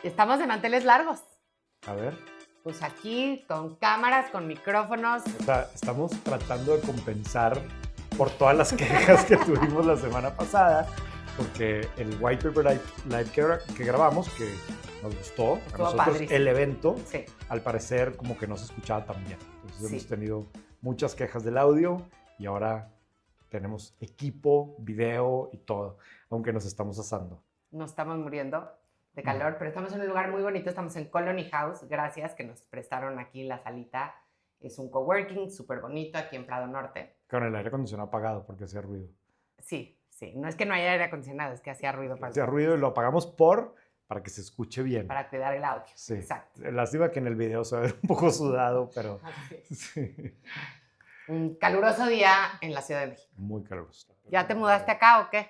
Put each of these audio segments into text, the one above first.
Estamos de manteles largos. A ver. Pues aquí, con cámaras, con micrófonos. O sea, estamos tratando de compensar por todas las quejas que tuvimos la semana pasada, porque el White Paper Live que grabamos, que nos gustó, a Estuvo nosotros padrísimo. el evento, Sí. al parecer como que no se escuchaba tan bien. Entonces Sí. hemos tenido muchas quejas del audio y ahora tenemos equipo, video y todo, aunque nos estamos asando. Nos estamos muriendo de calor, pero estamos en un lugar muy bonito. Estamos en Colony House. Gracias que nos prestaron aquí la salita. Es un coworking súper bonito aquí en Prado Norte. Con el aire acondicionado apagado porque hacía ruido. Sí, sí. No es que no haya aire acondicionado, es que hacía ruido Hacía ruido y lo apagamos para que se escuche bien. para cuidar el audio. Sí. Exacto. Lástima que en el video se ve un poco sudado, pero Así es. sí. Un caluroso día en la Ciudad de México. Muy caluroso. ¿Ya te mudaste acá o qué?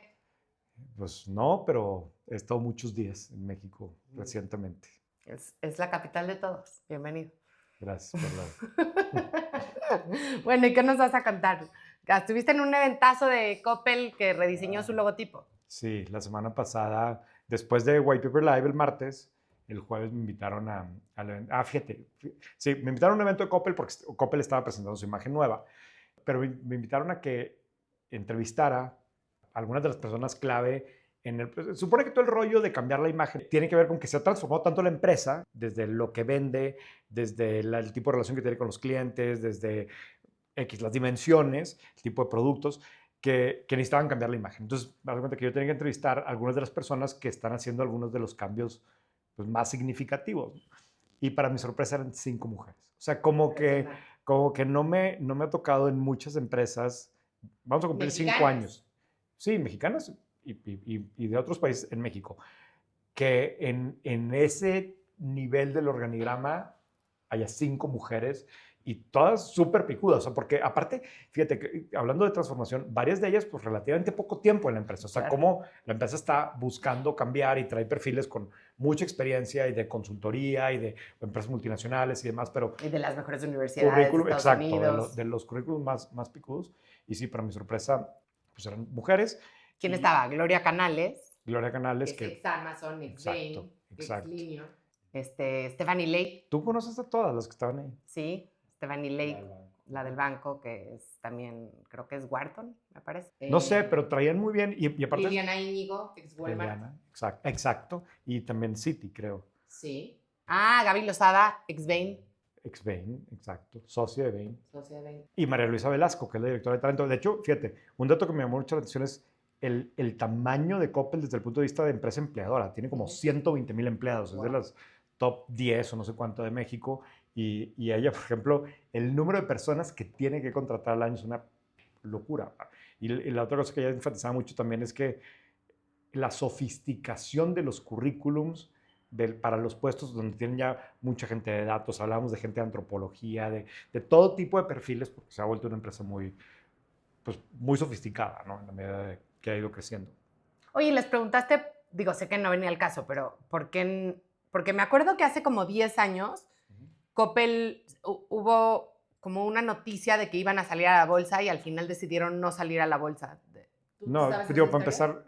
Pues no, pero he estado muchos días en México recientemente. Es la capital de todos. Bienvenido. Gracias por la... Bueno, ¿y qué nos vas a contar? Estuviste en un eventazo de Coppel que rediseñó su logotipo. Sí, la semana pasada, después de White Paper Live el martes, el jueves me invitaron al evento. Fíjate. Sí, me invitaron a un evento de Coppel porque Coppel estaba presentando su imagen nueva, pero me invitaron a que entrevistara a algunas de las personas clave. Supone que todo el rollo de cambiar la imagen tiene que ver con que se ha transformado tanto la empresa, desde lo que vende, desde el tipo de relación que tiene con los clientes, desde las dimensiones, el tipo de productos, que necesitaban cambiar la imagen. Entonces, me doy cuenta que yo tenía que entrevistar a algunas de las personas que están haciendo algunos de los cambios pues, más significativos. Y para mi sorpresa eran 5 mujeres. O sea, como que no me ha tocado en muchas empresas. Vamos a cumplir 5 años. Sí, mexicanas y de otros países en México. Que en ese nivel del organigrama haya 5 mujeres y todas súper picudas. O sea, porque aparte, fíjate, que, hablando de transformación, varias de ellas, pues relativamente poco tiempo en la empresa. O sea, Claro. cómo la empresa está buscando cambiar y trae perfiles con mucha experiencia y de consultoría y de empresas multinacionales y demás, pero Y de las mejores universidades de Estados Unidos. de los currículos más picudos. Y sí, para mi sorpresa, pues eran mujeres. ¿Quién estaba? Gloria Canales. Gloria Canales, Que es ex Amazon, ex Bain, ex exacto. Linio. Stephanie Lake. Tú conoces a todas las que estaban ahí. Sí, Stephanie Lake, la del banco, que es también, creo que es Wharton, me parece. No sé, pero traían muy bien. Y aparte, Liliana Íñigo, ex Walmart. Liliana, exacto. Y también Citi, creo. Sí. Gaby Lozada, ex Bain. Ex Bain, exacto. Socia de Bain. Socia de Bain. Y María Luisa Velasco, que es la directora de talento. De hecho, fíjate, un dato que me llamó mucho la atención es el tamaño de Coppel desde el punto de vista de empresa empleadora. Tiene como 120,000 empleados. Wow. Es de las top 10 o no sé cuánto de México. Y ella, por ejemplo, el número de personas que tiene que contratar al año es una locura. Y la otra cosa que ella enfatizaba mucho también es que la sofisticación de los currículums para los puestos donde tienen ya mucha gente de datos, hablamos de gente de antropología, de todo tipo de perfiles, porque se ha vuelto una empresa muy sofisticada, ¿no? En la medida de que ha ido creciendo. Oye, les preguntaste, digo, sé que no venía al caso, pero porque me acuerdo que hace como 10 años Coppel hubo como una noticia de que iban a salir a la bolsa y al final decidieron no salir a la bolsa. No, digo, para empezar...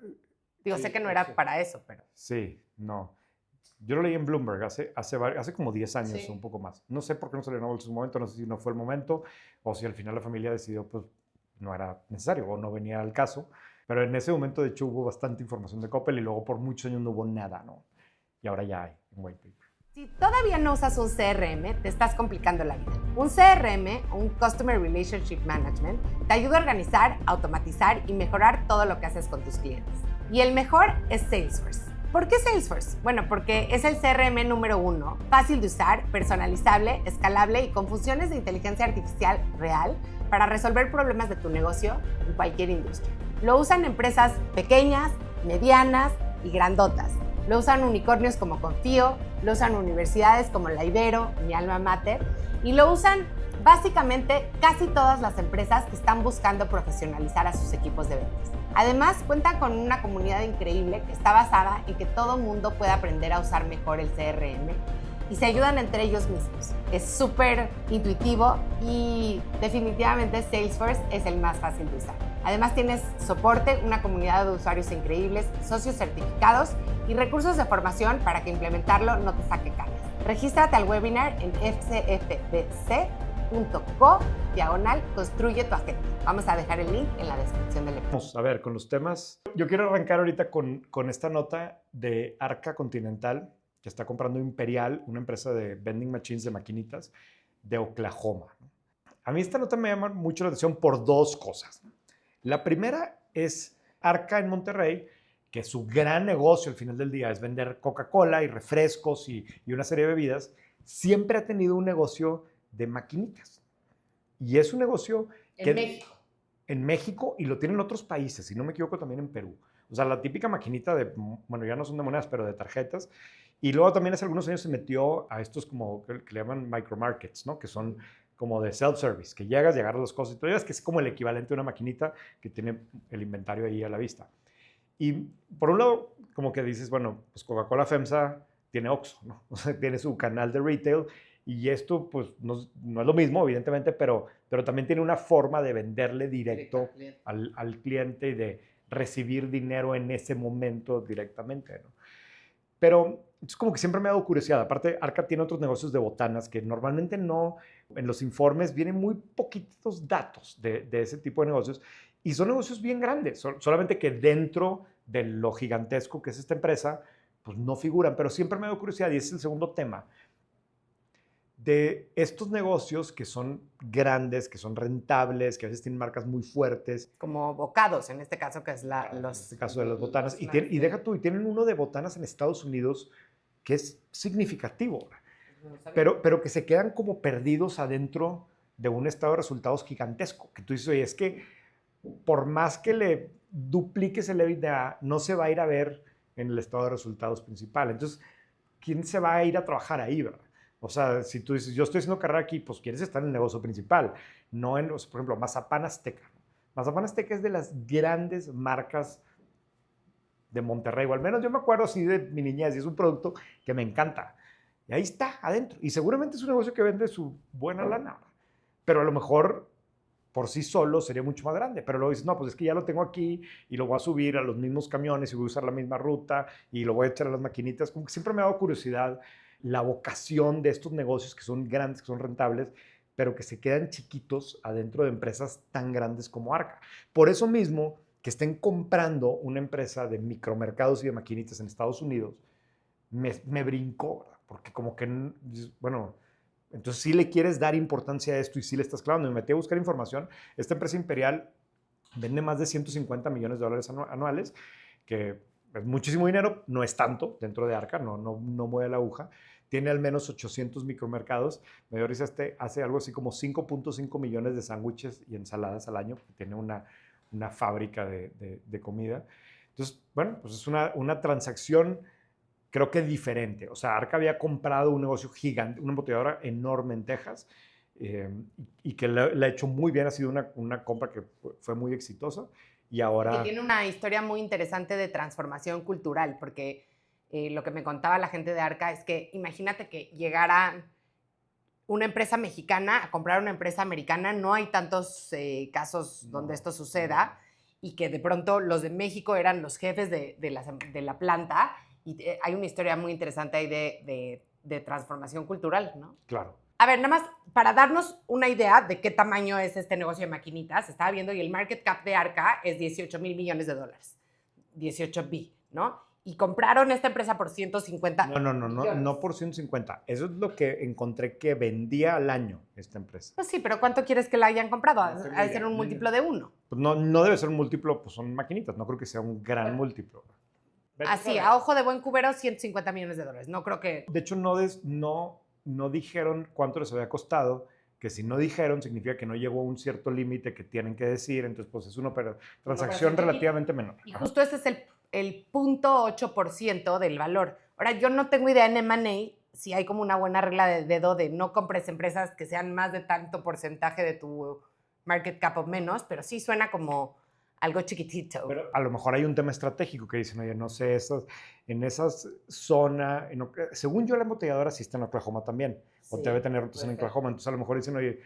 Digo, sí, sé que no era para eso, pero... Sí, no. Yo lo leí en Bloomberg hace como 10 años, Sí. un poco más. No sé por qué no salió a la bolsa en su momento, no sé si no fue el momento o si al final la familia decidió, pues, no era necesario o no venía al caso. Pero en ese momento, de hecho, hubo bastante información de Coppel y luego por muchos años no hubo nada, ¿no? Y ahora ya hay en White Paper. Si todavía no usas un CRM, te estás complicando la vida. Un CRM, un Customer Relationship Management, te ayuda a organizar, automatizar y mejorar todo lo que haces con tus clientes. Y el mejor es Salesforce. ¿Por qué Salesforce? Bueno, porque es el CRM número 1, fácil de usar, personalizable, escalable y con funciones de inteligencia artificial real para resolver problemas de tu negocio en cualquier industria. Lo usan empresas pequeñas, medianas y grandotas. Lo usan unicornios como Confío, lo usan universidades como la Ibero, mi alma mater, y lo usan básicamente casi todas las empresas que están buscando profesionalizar a sus equipos de ventas. Además, cuenta con una comunidad increíble que está basada en que todo mundo pueda aprender a usar mejor el CRM y se ayudan entre ellos mismos. Es súper intuitivo y definitivamente Salesforce es el más fácil de usar. Además tienes soporte, una comunidad de usuarios increíbles, socios certificados y recursos de formación para que implementarlo no te saque canas. Regístrate al webinar en fcfbc.co/construye tu agenda. Vamos a dejar el link en la descripción del episodio. Vamos a ver, con los temas. Yo quiero arrancar ahorita con esta nota de Arca Continental, que está comprando Imperial, una empresa de vending machines de maquinitas de Oklahoma. A mí esta nota me llama mucho la atención por dos cosas. La primera es Arca en Monterrey, que su gran negocio al final del día es vender Coca-Cola y refrescos y una serie de bebidas, siempre ha tenido un negocio de maquinitas. Y es un negocio que... En México. En México, y lo tienen en otros países, si no me equivoco también en Perú. O sea, la típica maquinita de, bueno, ya no son de monedas, pero de tarjetas. Y luego también hace algunos años se metió a estos como que le llaman micromarkets, ¿no? Que son como de self-service, que llegas y agarras las cosas y tú llegas, que es como el equivalente a una maquinita que tiene el inventario ahí a la vista. Y por un lado, como que dices, bueno, pues Coca-Cola FEMSA tiene Oxxo, ¿no? O sea, tiene su canal de retail y esto, pues, no es lo mismo, evidentemente, pero también tiene una forma de venderle directo al cliente y de recibir dinero en ese momento directamente, ¿no? Pero es como que siempre me ha dado curiosidad. Aparte, Arca tiene otros negocios de botanas que normalmente no, en los informes vienen muy poquitos datos de ese tipo de negocios y son negocios bien grandes, solamente que dentro de lo gigantesco que es esta empresa, pues no figuran, pero siempre me ha dado curiosidad y ese es el segundo tema de estos negocios que son grandes, que son rentables, que a veces tienen marcas muy fuertes. Como Bocados, en este caso, que es En este caso de las botanas. Y deja tú, y tienen uno de botanas en Estados Unidos que es significativo, pero que se quedan como perdidos adentro de un estado de resultados gigantesco. Que tú dices, oye, es que por más que le dupliques el EBITDA, no se va a ir a ver en el estado de resultados principal. Entonces, ¿quién se va a ir a trabajar ahí, verdad? O sea, si tú dices, yo estoy haciendo carrera aquí, pues quieres estar en el negocio principal, no en, por ejemplo, Mazapán Azteca. Mazapán Azteca es de las grandes marcas de Monterrey, o al menos yo me acuerdo así de mi niñez, y es un producto que me encanta. Y ahí está, adentro. Y seguramente es un negocio que vende su buena lana, pero a lo mejor por sí solo sería mucho más grande. Pero luego dices, no, pues es que ya lo tengo aquí y lo voy a subir a los mismos camiones y voy a usar la misma ruta y lo voy a echar a las maquinitas. Como que siempre me ha dado curiosidad la vocación de estos negocios que son grandes, que son rentables, pero que se quedan chiquitos adentro de empresas tan grandes como Arca. Por eso mismo, que estén comprando una empresa de micromercados y de maquinitas en Estados Unidos, me brincó, ¿verdad? Porque como que, bueno, entonces sí le quieres dar importancia a esto y sí le estás clavando. Me metí a buscar información. Esta empresa Imperial vende más de $150 millones anuales, que es muchísimo dinero, no es tanto dentro de Arca, no mueve la aguja. Tiene al menos 800 micromercados. Me dio risa, hace algo así como 5.5 millones de sándwiches y ensaladas al año. Tiene una fábrica de comida. Entonces, bueno, pues es una transacción creo que diferente. O sea, Arca había comprado un negocio gigante, una embotelladora enorme en Texas y que le ha hecho muy bien. Ha sido una compra que fue muy exitosa. Y ahora... Que tiene una historia muy interesante de transformación cultural, porque lo que me contaba la gente de Arca es que imagínate que llegara una empresa mexicana a comprar una empresa americana, no hay tantos casos donde esto suceda, y que de pronto los de México eran los jefes de la planta, y hay una historia muy interesante ahí de transformación cultural, ¿no? Claro. A ver, nada más para darnos una idea de qué tamaño es este negocio de maquinitas, estaba viendo y el market cap de Arca es $18 mil millones. 18 bi, ¿no? Y compraron esta empresa por 150 millones. No por 150. Eso es lo que encontré que vendía al año esta empresa. Pues sí, pero ¿cuánto quieres que la hayan comprado? Ha de ser un múltiplo de 1. Pues no debe ser un múltiplo, pues son maquinitas. No creo que sea un gran múltiplo. Así, a ojo de buen cubero, $150 millones. No creo que... De hecho, no dijeron cuánto les había costado, que si no dijeron significa que no llegó a un cierto límite que tienen que decir, entonces pues es una transacción relativamente menor. Y justo ese es el 0.8% del valor. Ahora, yo no tengo idea en M&A si hay como una buena regla de dedo de no compres empresas que sean más de tanto porcentaje de tu market cap o menos, pero sí suena como algo chiquitito. Pero a lo mejor hay un tema estratégico que dicen, oye, no sé, en esas zonas, según yo la embotelladora sí está en Oklahoma también, o Sí, debe tener rutas en puede ser. Oklahoma. Entonces a lo mejor dicen, oye,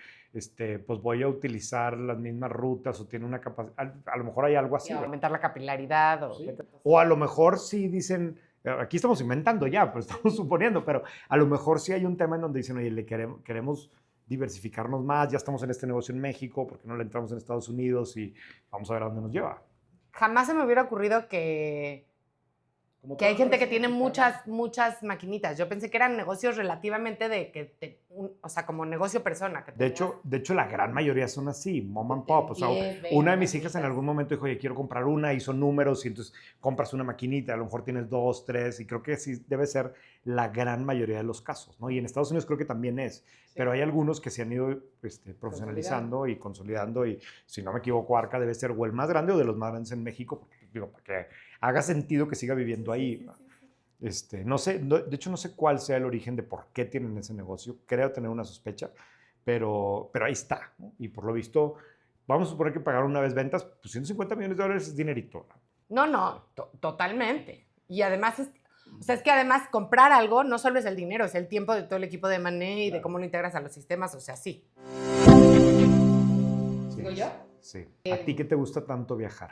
pues voy a utilizar las mismas rutas o tiene una capacidad, a lo mejor hay algo así. Y ¿verdad? aumentar la capilaridad o... Sí. O a lo mejor sí dicen, aquí estamos inventando ya, pues estamos suponiendo, pero a lo mejor sí hay un tema en donde dicen, oye, queremos diversificarnos más, ya estamos en este negocio en México, ¿por qué no le entramos en Estados Unidos y vamos a ver a dónde nos lleva? Jamás se me hubiera ocurrido que hay gente que tiene muchas maquinitas. Yo pensé que eran negocios relativamente o sea, como negocio persona. De hecho, la gran mayoría son así, mom and pop. O sea, una de mis hijas en algún momento dijo, oye, quiero comprar una, hizo números y entonces compras una maquinita, a lo mejor tienes 2, 3, y creo que sí debe ser la gran mayoría de los casos, ¿no? Y en Estados Unidos creo que también es, pero hay algunos que se han ido profesionalizando y consolidando, y si no me equivoco, Arca debe ser o el más grande o de los más grandes en México, porque, digo, para que haga sentido que siga viviendo ahí. No sé, de hecho no sé cuál sea el origen de por qué tienen ese negocio, creo tener una sospecha, pero ahí está, ¿no? Y por lo visto, vamos a suponer que pagaron una vez ventas, pues $150 millones es dinerito, ¿no? No, totalmente. Y además, o sea, es que además comprar algo no solo es el dinero, es el tiempo de todo el equipo de Mané y de cómo lo integras a los sistemas, o sea, sí. ¿Digo yo? Sí. ¿A ti qué te gusta tanto viajar?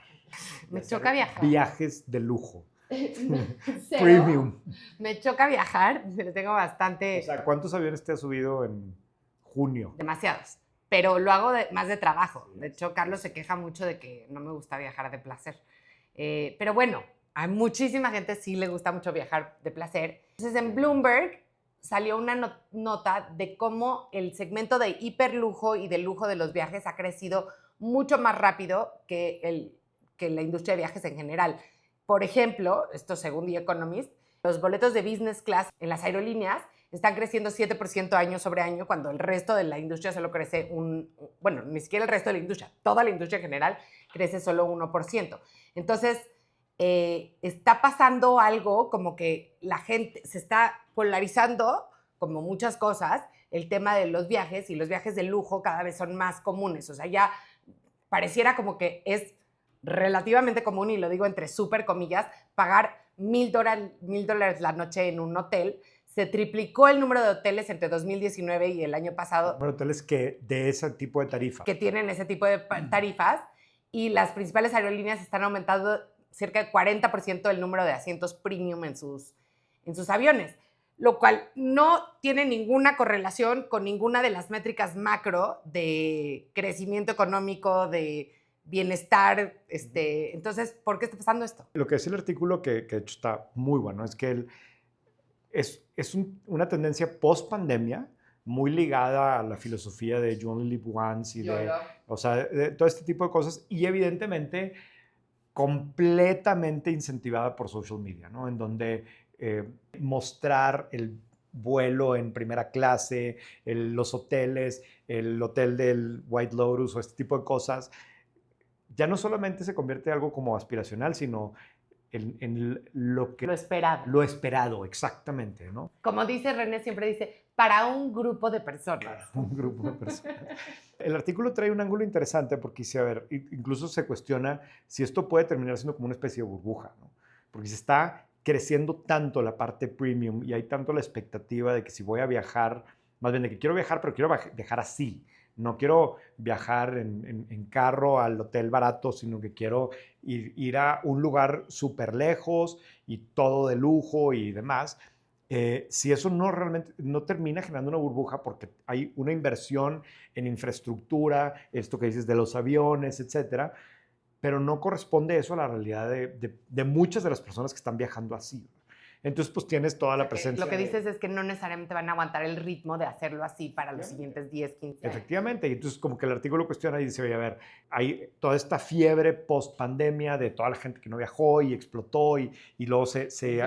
Me choca viajar. Viajes de lujo. ¿Cero? Premium. Me choca viajar, le tengo bastante... O sea, ¿cuántos aviones te has subido en junio? Demasiados. Pero lo hago más de trabajo. De hecho, Carlos se queja mucho de que no me gusta viajar de placer. Pero bueno, a muchísima gente sí le gusta mucho viajar de placer. Entonces, en Bloomberg salió una nota de cómo el segmento de hiperlujo y de lujo de los viajes ha crecido mucho más rápido que la industria de viajes en general. Por ejemplo, esto según The Economist, los boletos de business class en las aerolíneas están creciendo 7% año sobre año, cuando el resto de la industria solo crece bueno, ni siquiera el resto de la industria, toda la industria en general crece solo 1%. Entonces, está pasando algo como que la gente se está polarizando, como muchas cosas, el tema de los viajes, y los viajes de lujo cada vez son más comunes. O sea, ya pareciera como que es relativamente común, y lo digo entre súper comillas, pagar $1,000 la noche en un hotel. Se triplicó el número de hoteles entre 2019 y el año pasado. Bueno, hoteles que de ese tipo de tarifa. Que tienen ese tipo de tarifas, y las principales aerolíneas están aumentando cerca de 40% el número de asientos premium en sus aviones, lo cual no tiene ninguna correlación con ninguna de las métricas macro de crecimiento económico, de bienestar. Entonces, ¿por qué está pasando esto? Lo que decía el artículo, que de hecho está muy bueno, es que es una tendencia post-pandemia muy ligada a la filosofía de You Only Live Once y o sea, de todo este tipo de cosas, y evidentemente completamente incentivada por social media, ¿no? En donde mostrar el vuelo en primera clase, los hoteles, el hotel del White Lotus o este tipo de cosas, ya no solamente se convierte en algo como aspiracional, sino en lo esperado. Lo esperado, exactamente, ¿no? Como dice René, siempre dice, para un grupo de personas. Un grupo de personas. El artículo trae un ángulo interesante porque dice, a ver, incluso se cuestiona si esto puede terminar siendo como una especie de burbuja, ¿no? Porque se está creciendo tanto la parte premium y hay tanto la expectativa de que si voy a viajar, más bien de que quiero viajar, pero quiero viajar así. No quiero viajar en carro al hotel barato, sino que quiero ir a un lugar súper lejos y todo de lujo y demás. Si eso realmente no termina generando una burbuja, porque hay una inversión en infraestructura, esto que dices de los aviones, etcétera, pero no corresponde eso a la realidad de muchas de las personas que están viajando así. Entonces, pues tienes toda la presencia. Lo que dices es que no necesariamente van a aguantar el ritmo de hacerlo así para los siguientes 10, 15 años. Efectivamente, y entonces como que el artículo cuestiona y dice, oye, a ver, hay toda esta fiebre post-pandemia de toda la gente que no viajó y explotó y luego se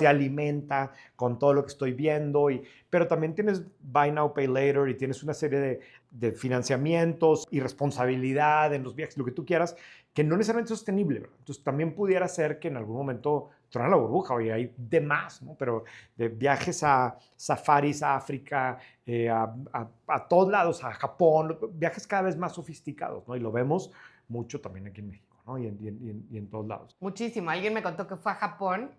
alimenta con todo lo que estoy viendo, pero también tienes Buy Now, Pay Later y tienes una serie de financiamientos y responsabilidad en los viajes, lo que tú quieras, que no necesariamente es sostenible, ¿verdad? Entonces también pudiera ser que en algún momento tronar la burbuja, oye, hay de más, ¿no? Pero de viajes a safaris, a África, a todos lados, a Japón, viajes cada vez más sofisticados, ¿no? Y lo vemos mucho también aquí en México, ¿no? Y en todos lados. Muchísimo. Alguien me contó que fue a Japón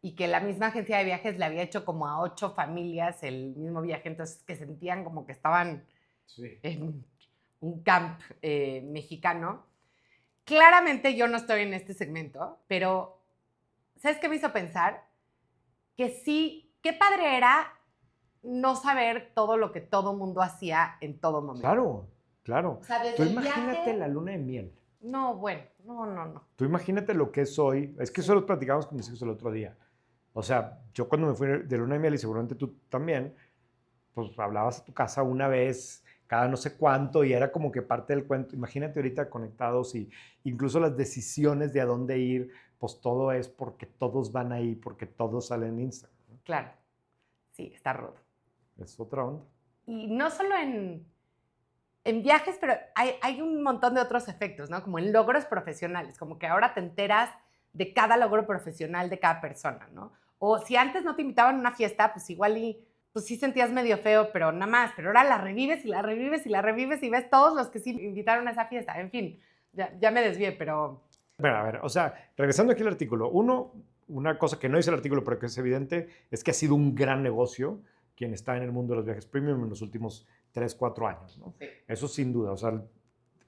y que la misma agencia de viajes le había hecho como a 8 familias el mismo viaje, entonces que sentían como que estaban en un camp mexicano. Claramente yo no estoy en este segmento, pero ¿sabes qué me hizo pensar? Que sí, qué padre era no saber todo lo que todo mundo hacía en todo momento. Claro, claro. O sea, desde Tú el imagínate viaje... la luna de miel. No, bueno, no. Tú imagínate lo que es hoy. Es que eso lo platicamos con mis hijos el otro día. O sea, yo cuando me fui de luna de miel, y seguramente tú también, pues hablabas a tu casa una vez cada no sé cuánto y era como que parte del cuento. Imagínate ahorita conectados y incluso las decisiones de a dónde ir, pues todo es porque todos van ahí, porque todos salen en Instagram, ¿no? Claro, sí, está roto. Es otra onda. Y no solo en viajes, pero hay un montón de otros efectos, ¿no? Como en logros profesionales, como que ahora te enteras de cada logro profesional de cada persona, ¿no? O si antes no te invitaban a una fiesta, pues igual y pues sí sentías medio feo, pero nada más, pero ahora la revives y la revives y la revives y ves todos los que sí invitaron a esa fiesta. En fin, ya me desvié, pero... Bueno, a ver, o sea, regresando aquí al artículo, una cosa que no dice el artículo, pero que es evidente, es que ha sido un gran negocio quien está en el mundo de los viajes premium en los últimos 3, 4 años, ¿no? Sí. Eso sin duda, o sea,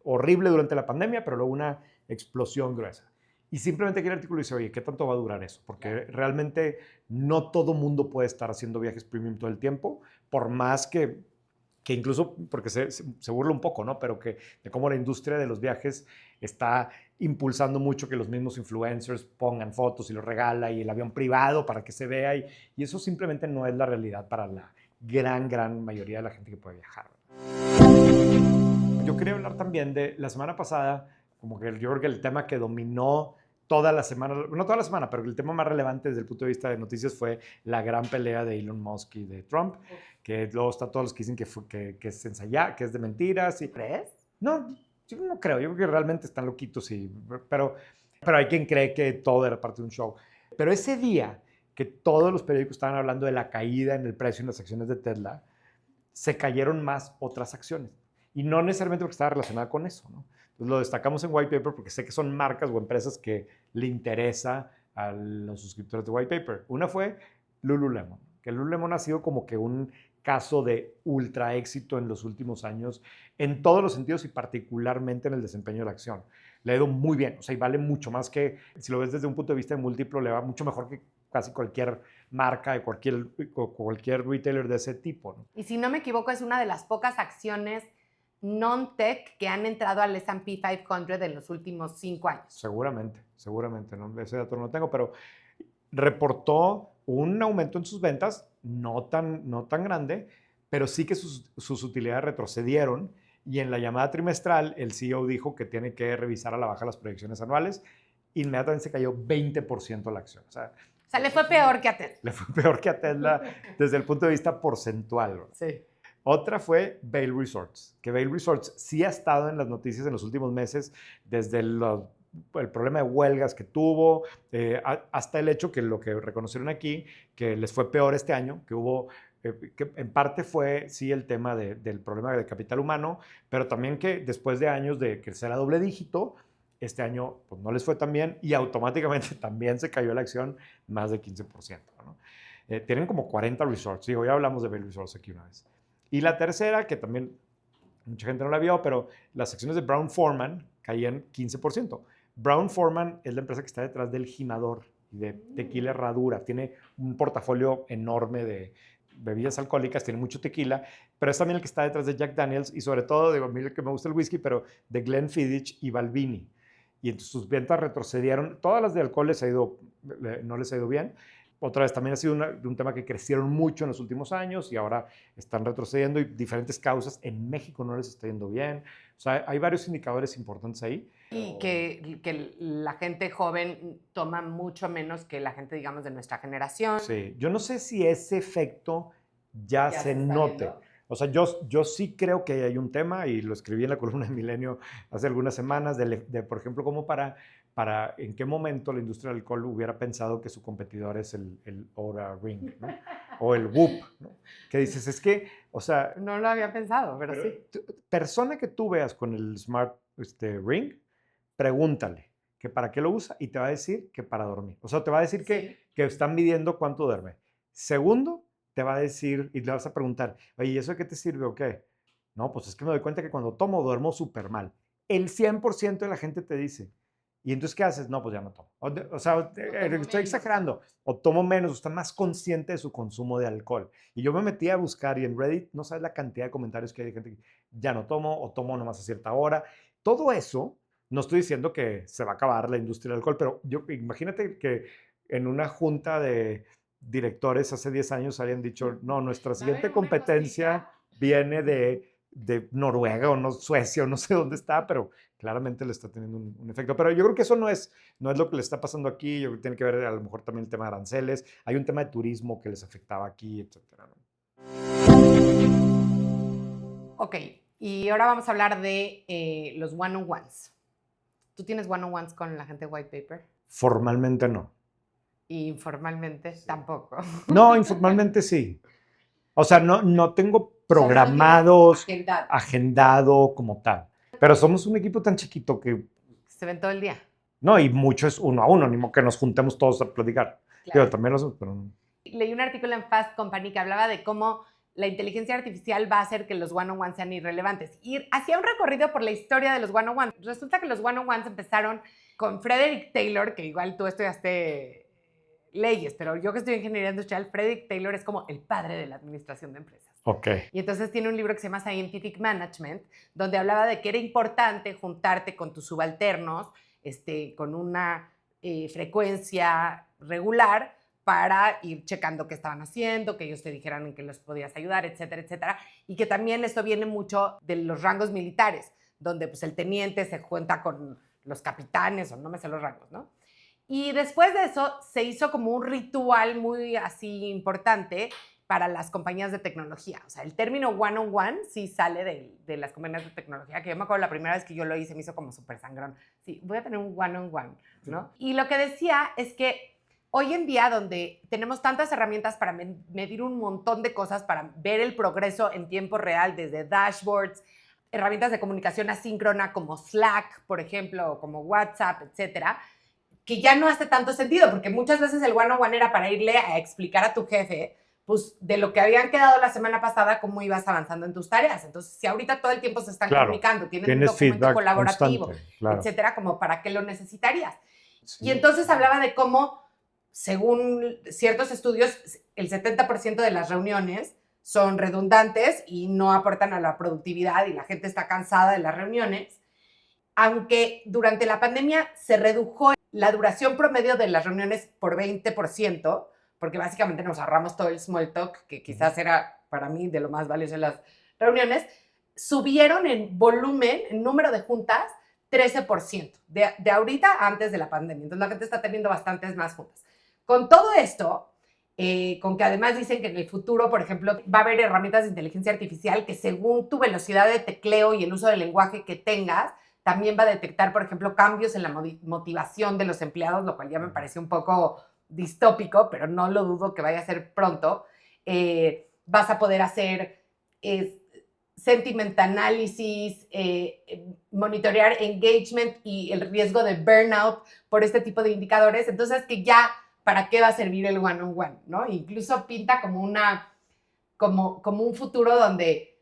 horrible durante la pandemia, pero luego una explosión gruesa. Y simplemente aquí el artículo dice, oye, ¿qué tanto va a durar eso? Porque realmente no todo mundo puede estar haciendo viajes premium todo el tiempo, por más que incluso, porque se burla un poco, ¿no? Pero que de cómo la industria de los viajes está impulsando mucho que los mismos influencers pongan fotos y los regala y el avión privado para que se vea y eso simplemente no es la realidad para la gran mayoría de la gente que puede viajar. Yo quería hablar también de la semana pasada, como que yo creo que el tema que dominó toda la semana, no toda la semana, pero el tema más relevante desde el punto de vista de noticias fue la gran pelea de Elon Musk y de Trump, que luego está todos los que dicen que es ensayado, que es de mentiras. Y, ¿Crees? no, yo no creo, yo creo que realmente están loquitos, pero hay quien cree que todo era parte de un show. Pero ese día que todos los periódicos estaban hablando de la caída en el precio en las acciones de Tesla, se cayeron más otras acciones. Y no necesariamente porque estaba relacionada con eso, ¿no? Entonces lo destacamos en White Paper porque sé que son marcas o empresas que le interesa a los suscriptores de White Paper. Una fue Lululemon, que Lululemon ha sido como que un caso de ultra éxito en los últimos años en todos los sentidos y particularmente en el desempeño de la acción. Le ha ido muy bien, o sea, y vale mucho más que, si lo ves desde un punto de vista de múltiplo, le va mucho mejor que casi cualquier marca de cualquier retailer de ese tipo, ¿no? Y si no me equivoco, es una de las pocas acciones non-tech que han entrado al S&P 500 en los últimos 5 años. Seguramente, ¿no? Ese dato no lo tengo, pero reportó un aumento en sus ventas, no tan grande, pero sí que sus utilidades retrocedieron y en la llamada trimestral el CEO dijo que tiene que revisar a la baja las proyecciones anuales. Inmediatamente se cayó 20% la acción. O sea, le fue peor que a Tesla. Le fue peor que a Tesla desde el punto de vista porcentual, ¿no? Sí. Otra fue Vail Resorts, que Vail Resorts sí ha estado en las noticias en los últimos meses, desde el problema de huelgas que tuvo, hasta el hecho que lo que reconocieron aquí, que les fue peor este año, que hubo, que en parte fue sí el tema del problema de capital humano, pero también que después de años de crecer a doble dígito, este año pues, no les fue tan bien y automáticamente también se cayó la acción más de 15%, ¿no? Tienen como 40 resorts, digo, ya hablamos de Vail Resorts aquí una vez. Y la tercera, que también mucha gente no la vio, pero las acciones de Brown-Forman caían 15%. Brown-Forman es la empresa que está detrás del Jimador y de Tequila Herradura. Tiene un portafolio enorme de bebidas alcohólicas, tiene mucho tequila, pero es también el que está detrás de Jack Daniels y sobre todo, digo, a mí que me gusta el whisky, pero de Glenfiddich y Balvenie. Y entonces sus ventas retrocedieron. Todas las de alcohol no les ha ido bien. Otra vez, también ha sido un tema que crecieron mucho en los últimos años y ahora están retrocediendo y diferentes causas. En México no les está yendo bien. O sea, hay varios indicadores importantes ahí. Y que la gente joven toma mucho menos que la gente, digamos, de nuestra generación. Sí, yo no sé si ese efecto ya se note. Viendo. O sea, yo sí creo que hay un tema, y lo escribí en la columna de Milenio hace algunas semanas, por ejemplo, como para en qué momento la industria del alcohol hubiera pensado que su competidor es el Oura Ring, ¿no? O el Whoop, ¿no? Que dices, es que, o sea... No lo había pensado, pero sí. Persona que tú veas con el Smart Ring, pregúntale, que para qué lo usa y te va a decir que para dormir. O sea, te va a decir Sí. que están midiendo cuánto duerme. Segundo, te va a decir y le vas a preguntar, oye, ¿y eso de qué te sirve o qué? No, pues es que me doy cuenta que cuando tomo duermo súper mal. El 100% de la gente te dice. ¿Y entonces qué haces? No, pues ya no tomo. O sea, estoy exagerando. O tomo menos, o está más consciente de su consumo de alcohol. Y yo me metí a buscar y en Reddit no sabes la cantidad de comentarios que hay de gente que ya no tomo o tomo nomás a cierta hora. Todo eso, no estoy diciendo que se va a acabar la industria del alcohol, pero imagínate que en una junta de directores hace 10 años habían dicho, no, nuestra siguiente competencia viene de Noruega o no, Suecia o no sé dónde está, pero claramente le está teniendo un efecto. Pero yo creo que eso no es lo que le está pasando aquí. Yo creo que tiene que ver a lo mejor también el tema de aranceles. Hay un tema de turismo que les afectaba aquí, etcétera, ¿no? Ok, y ahora vamos a hablar de los one-on-ones. ¿Tú tienes one-on-ones con la gente de White Paper? Formalmente no. Y informalmente tampoco. No, informalmente sí. O sea, no tengo O programados, sea, no tienes agendado. agendado como tal. Pero somos un equipo tan chiquito que, Se ven todo el día. no, y mucho es uno a uno, ni modo que nos juntemos todos a platicar. Claro. Digo, también pero Leí un artículo en Fast Company que hablaba de cómo la inteligencia artificial va a hacer que los one-on-ones sean irrelevantes. Y hacía un recorrido por la historia de los one-on-ones. Resulta que los one-on-ones empezaron con Frederick Taylor, que igual tú estudiaste leyes, pero yo que estudié ingeniería industrial, Frederick Taylor es como el padre de la administración de empresas. ok. Y entonces tiene un libro que se llama Scientific Management, donde hablaba de que era importante juntarte con tus subalternos con una frecuencia regular para ir checando qué estaban haciendo, que ellos te dijeran en qué los podías ayudar, etcétera, etcétera. Y que también esto viene mucho de los rangos militares, donde pues, el teniente se junta con los capitanes, o no me sé los rangos, ¿no? Y después de eso se hizo como un ritual muy así importante para las compañías de tecnología. O sea, el término one-on-one sí sale de las compañías de tecnología, que yo me acuerdo la primera vez que yo lo hice, me hizo como súper sangrón. Sí, voy a tener un one-on-one, ¿no? Y lo que decía es que hoy en día, donde tenemos tantas herramientas para medir un montón de cosas, para ver el progreso en tiempo real, desde dashboards, herramientas de comunicación asíncrona como Slack, por ejemplo, o como WhatsApp, etcétera, que ya no hace tanto sentido, porque muchas veces el one-on-one era para irle a explicar a tu jefe, pues, de lo que habían quedado la semana pasada, cómo ibas avanzando en tus tareas. Entonces, si ahorita todo el tiempo se están comunicando, tienen un documento colaborativo, claro, etcétera, como para qué lo necesitarías. Sí. Y entonces hablaba de cómo, según ciertos estudios, el 70% de las reuniones son redundantes y no aportan a la productividad y la gente está cansada de las reuniones. Aunque durante la pandemia se redujo la duración promedio de las reuniones por 20%, porque básicamente nos ahorramos todo el small talk, que quizás era para mí de lo más valioso en las reuniones, subieron en volumen, en número de juntas, 13%, de ahorita antes de la pandemia. Entonces la gente está teniendo bastantes más juntas. Con todo esto, con que además dicen que en el futuro, por ejemplo, va a haber herramientas de inteligencia artificial que según tu velocidad de tecleo y el uso del lenguaje que tengas, también va a detectar, por ejemplo, cambios en la motivación de los empleados, lo cual ya me parece un poco distópico, pero no lo dudo que vaya a ser pronto. Vas a poder hacer sentiment analysis, monitorear engagement y el riesgo de burnout por este tipo de indicadores. Entonces, que ya, ¿para qué va a servir el one-on-one? ¿No? Incluso pinta como un futuro donde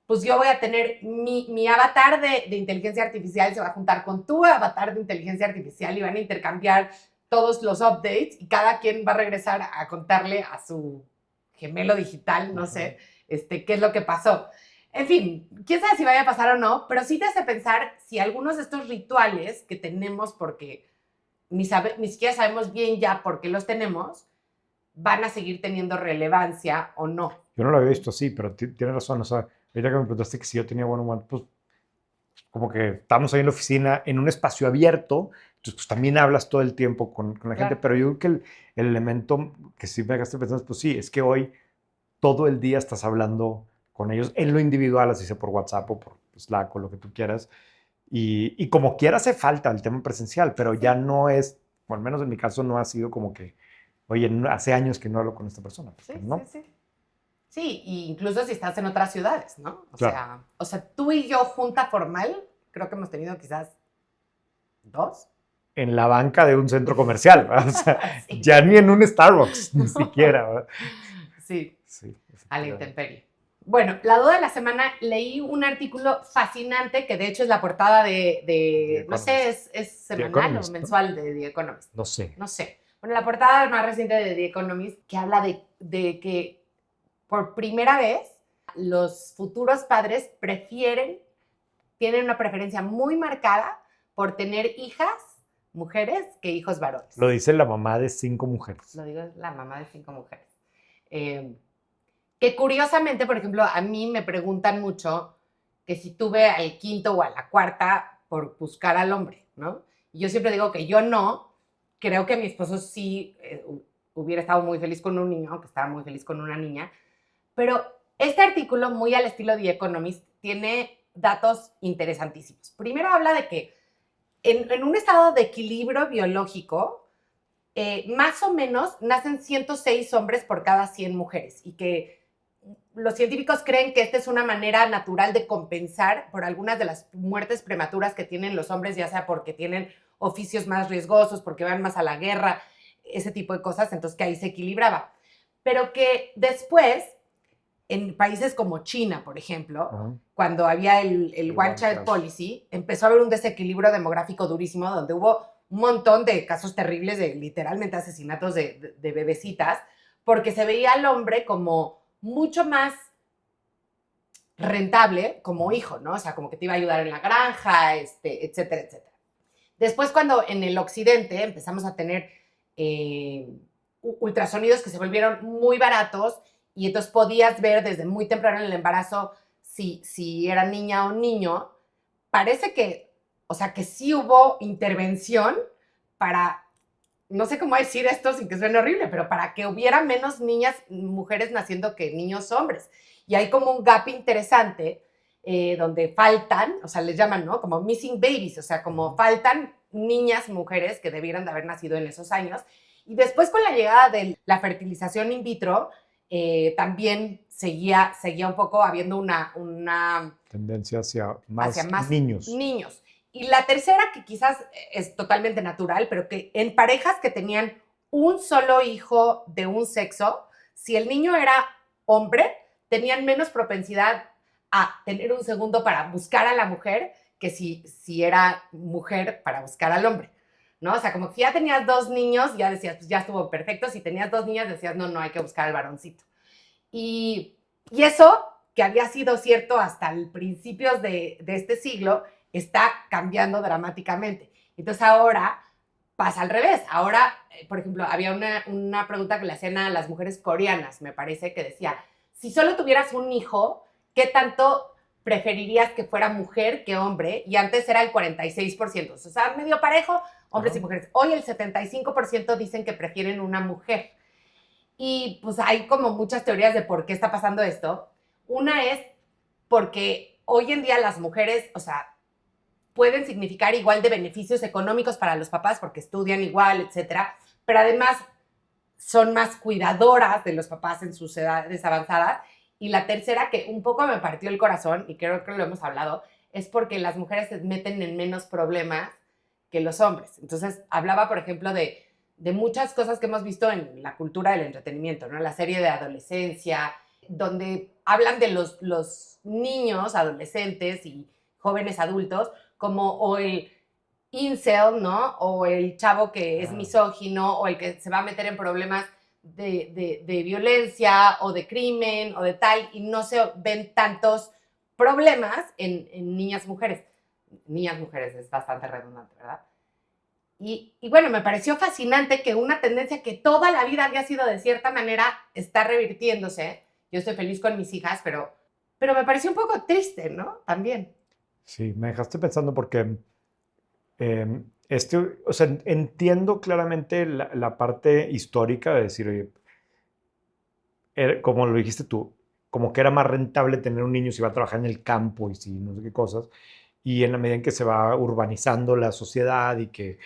pues yo voy a tener mi avatar de inteligencia artificial se va a juntar con tu avatar de inteligencia artificial y van a intercambiar todos los updates y cada quien va a regresar a contarle a su gemelo digital, no sé, qué es lo que pasó. En fin, quién sabe si vaya a pasar o no, pero sí te hace pensar si algunos de estos rituales que tenemos porque ni siquiera sabemos bien ya por qué los tenemos, van a seguir teniendo relevancia o no. Yo no lo había visto así, pero tienes razón, o sea, ahorita que me preguntaste que si yo tenía one-on-one, pues como que estábamos ahí en la oficina, en un espacio abierto, entonces pues también hablas todo el tiempo con la gente, pero yo creo que el elemento que sí me hagas pensar, pues sí, es que hoy todo el día estás hablando con ellos en lo individual, así sea por WhatsApp o por Slack o lo que tú quieras, y como quiera hace falta el tema presencial, pero ya no es, o al menos en mi caso no ha sido como que, oye, hace años que no hablo con esta persona, sí, ¿no? Sí, incluso si estás en otras ciudades, ¿no? Claro. O sea, tú y yo junta formal, creo que hemos tenido quizás 2. en la banca de un centro comercial, ¿verdad? O sea, Sí. ya ni en un Starbucks, ni siquiera, ¿verdad? Sí, Sí, a la efectivamente. intemperie. Bueno, la duda de la semana, leí un artículo fascinante que de hecho es la portada The no sé, Economist. es The semanal o Economist, ¿no? mensual de The Economist. No sé. No sé. Bueno, la portada más reciente de The Economist que habla de que por primera vez los futuros padres tienen una preferencia muy marcada por tener hijas, mujeres, que hijos varones. Lo dice la mamá de 5 mujeres. Lo digo, es la mamá de 5 mujeres. Que curiosamente, por ejemplo, a mí me preguntan mucho que si tuve al quinto o a la cuarta por buscar al hombre, ¿no? Y yo siempre digo que yo no, creo que mi esposo sí hubiera estado muy feliz con un niño, aunque estaba muy feliz con una niña, pero este artículo, muy al estilo de The Economist, tiene datos interesantísimos. Primero habla de que en un estado de equilibrio biológico, más o menos nacen 106 hombres por cada 100 mujeres y que los científicos creen que esta es una manera natural de compensar por algunas de las muertes prematuras que tienen los hombres, ya sea porque tienen oficios más riesgosos, porque van más a la guerra, ese tipo de cosas, entonces que ahí se equilibraba. Pero que después, en países como China, por ejemplo, cuando había el One Child Policy, empezó a haber un desequilibrio demográfico durísimo, donde hubo un montón de casos terribles de literalmente asesinatos de bebecitas, porque se veía al hombre como mucho más rentable como hijo, ¿no? O sea, como que te iba a ayudar en la granja, etcétera, etcétera. Después, cuando en el occidente empezamos a tener ultrasonidos que se volvieron muy baratos y entonces podías ver desde muy temprano en el embarazo si era niña o niño, parece que, o sea, que sí hubo intervención para, no sé cómo decir esto sin que suene horrible, pero para que hubiera menos niñas, mujeres naciendo que niños hombres. Y hay como un gap interesante donde faltan, o sea, les llaman, ¿no? Como missing babies, o sea, como faltan niñas, mujeres que debieran de haber nacido en esos años. Y después con la llegada de la fertilización in vitro, también seguía un poco habiendo una tendencia hacia hacia más más niños. niños. Y la tercera, que quizás es totalmente natural, pero que en parejas que tenían un solo hijo de un sexo, si el niño era hombre, tenían menos propensidad a tener un segundo para buscar a la mujer que si era mujer para buscar al hombre, ¿no? O sea, como que si ya tenías 2 niños, ya decías, pues ya estuvo perfecto. Si tenías 2 niñas, decías, no, hay que buscar al varoncito. Y, y eso, que había sido cierto hasta el principios de este siglo, está cambiando dramáticamente. Entonces ahora pasa al revés. Ahora, por ejemplo, había una pregunta que le hacían a las mujeres coreanas, me parece, que decía, si solo tuvieras un hijo, ¿qué tanto preferirías que fuera mujer que hombre? Y antes era el 46%. O sea, medio parejo, hombres y mujeres. Hoy el 75% dicen que prefieren una mujer. Y pues hay como muchas teorías de por qué está pasando esto. Una es porque hoy en día las mujeres, o sea, pueden significar igual de beneficios económicos para los papás porque estudian igual, etcétera, pero además son más cuidadoras de los papás en sus edades avanzadas. Y la tercera, que un poco me partió el corazón, y creo que lo hemos hablado, es porque las mujeres se meten en menos problemas que los hombres. Entonces, hablaba, por ejemplo, de muchas cosas que hemos visto en la cultura del entretenimiento, ¿no? La serie de adolescencia, donde hablan de los niños, adolescentes y jóvenes adultos, como o el incel, ¿no? O el chavo que es misógino, o el que se va a meter en problemas de violencia o de crimen o de tal, y no se ven tantos problemas en niñas mujeres. Niñas mujeres es bastante redundante, ¿verdad? Y bueno, me pareció fascinante que una tendencia que toda la vida había sido de cierta manera está revirtiéndose. Yo estoy feliz con mis hijas, pero me pareció un poco triste, ¿no? También. Sí, me dejaste pensando porque o sea, entiendo claramente la parte histórica de decir, oye, como lo dijiste tú, como que era más rentable tener un niño si va a trabajar en el campo y si no sé qué cosas. Y en la medida en que se va urbanizando la sociedad y que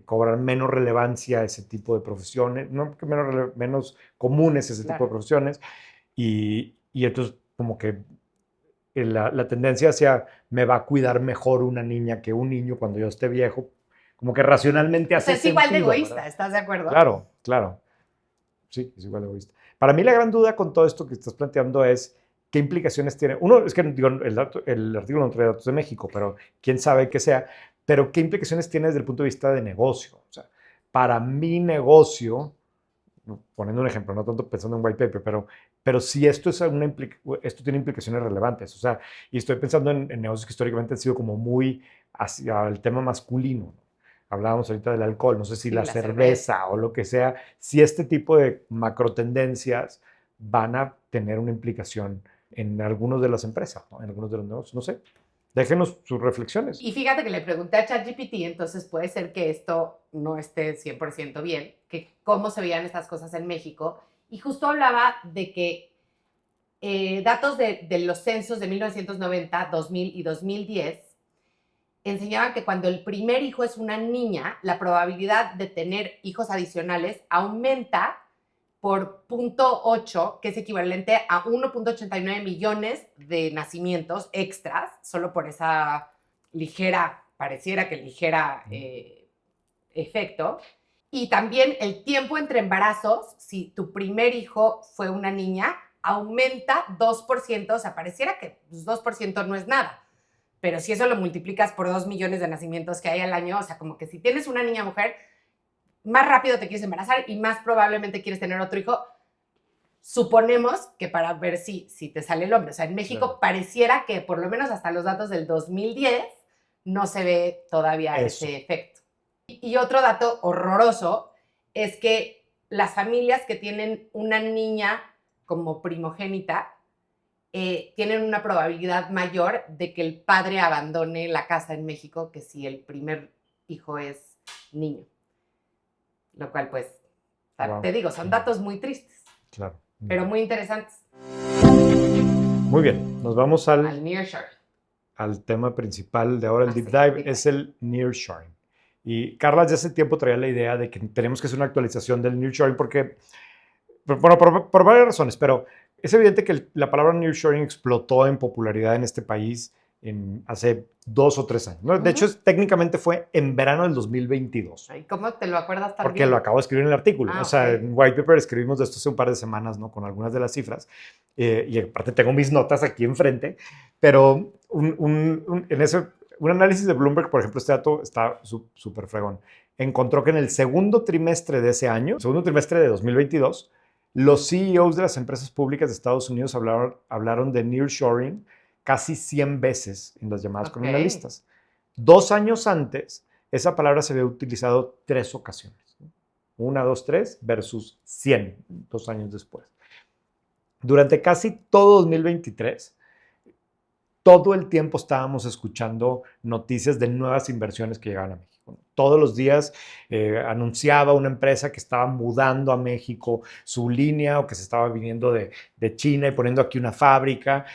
cobran menos relevancia ese tipo de profesiones, no que menos comunes ese tipo de profesiones, y entonces como que la tendencia hacia me va a cuidar mejor una niña que un niño cuando yo esté viejo, como que racionalmente hace es igual de sentido, egoísta, ¿verdad? ¿estás de acuerdo? Claro, claro. Sí, es igual de egoísta. Para mí la gran duda con todo esto que estás planteando es qué implicaciones tiene. Uno, es que digo, el artículo no trae datos de México, pero quién sabe qué sea, pero qué implicaciones tiene desde el punto de vista de negocio. O sea, para mi negocio, poniendo un ejemplo, no tanto pensando en white paper, pero si esto, esto tiene implicaciones relevantes. O sea, y estoy pensando en negocios que históricamente han sido como muy hacia el tema masculino, ¿no? Hablábamos ahorita del alcohol, no sé si Sí, la la cerveza o lo que sea, si este tipo de macro tendencias van a tener una implicación en algunos de las empresas, ¿no? En algunos de los negocios, no sé. Déjenos sus reflexiones. Y fíjate que le pregunté a ChatGPT, entonces puede ser que esto no esté 100% bien, que cómo se veían estas cosas en México. Y justo hablaba de que datos de los censos de 1990, 2000 y 2010 enseñaban que cuando el primer hijo es una niña, la probabilidad de tener hijos adicionales aumenta por 0.8, que es equivalente a 1.89 millones de nacimientos extras, solo por esa ligera, pareciera que ligera efecto. Y también el tiempo entre embarazos, si tu primer hijo fue una niña, aumenta 2%, o sea, pareciera que 2% no es nada. Pero si eso lo multiplicas por 2 millones de nacimientos que hay al año, o sea, como que si tienes una niña mujer, más rápido te quieres embarazar y más probablemente quieres tener otro hijo. Suponemos que para ver si te sale el hombre. O sea, en México pareciera que por lo menos hasta los datos del 2010 no se ve todavía ese efecto. Y otro dato horroroso es que las familias que tienen una niña como primogénita tienen una probabilidad mayor de que el padre abandone la casa en México que si el primer hijo es niño. Lo cual, pues, wow, te digo, son datos muy tristes. Claro. Pero muy interesantes. Muy bien, nos vamos al nearshoring. Al tema principal de ahora, el deep dive, es el nearshoring. Y Carla ya hace tiempo traía la idea de que tenemos que hacer una actualización del nearshoring porque, bueno, por varias razones, pero es evidente que la palabra nearshoring explotó en popularidad en este país hace 2 o 3 años, ¿no? De hecho, técnicamente fue en verano del 2022. Ay, ¿cómo te lo acuerdas tan Porque bien? lo acabo de escribir en el artículo. O sea, en White Paper escribimos de esto hace un par de semanas, ¿no? Con algunas de las cifras. Y aparte tengo mis notas aquí enfrente. Pero un análisis de Bloomberg, por ejemplo, este dato está súper fregón. Encontró que en el segundo trimestre de ese año, segundo trimestre de 2022, los CEOs de las empresas públicas de Estados Unidos hablaron de nearshoring casi 100 veces en las llamadas con analistas. 2 años antes, esa palabra se había utilizado 3 ocasiones. 1, 2, 3 versus 100, 2 años después. Durante casi todo 2023, todo el tiempo estábamos escuchando noticias de nuevas inversiones que llegaban a México. Todos los días anunciaba una empresa que estaba mudando a México su línea o que se estaba viniendo de China y poniendo aquí una fábrica.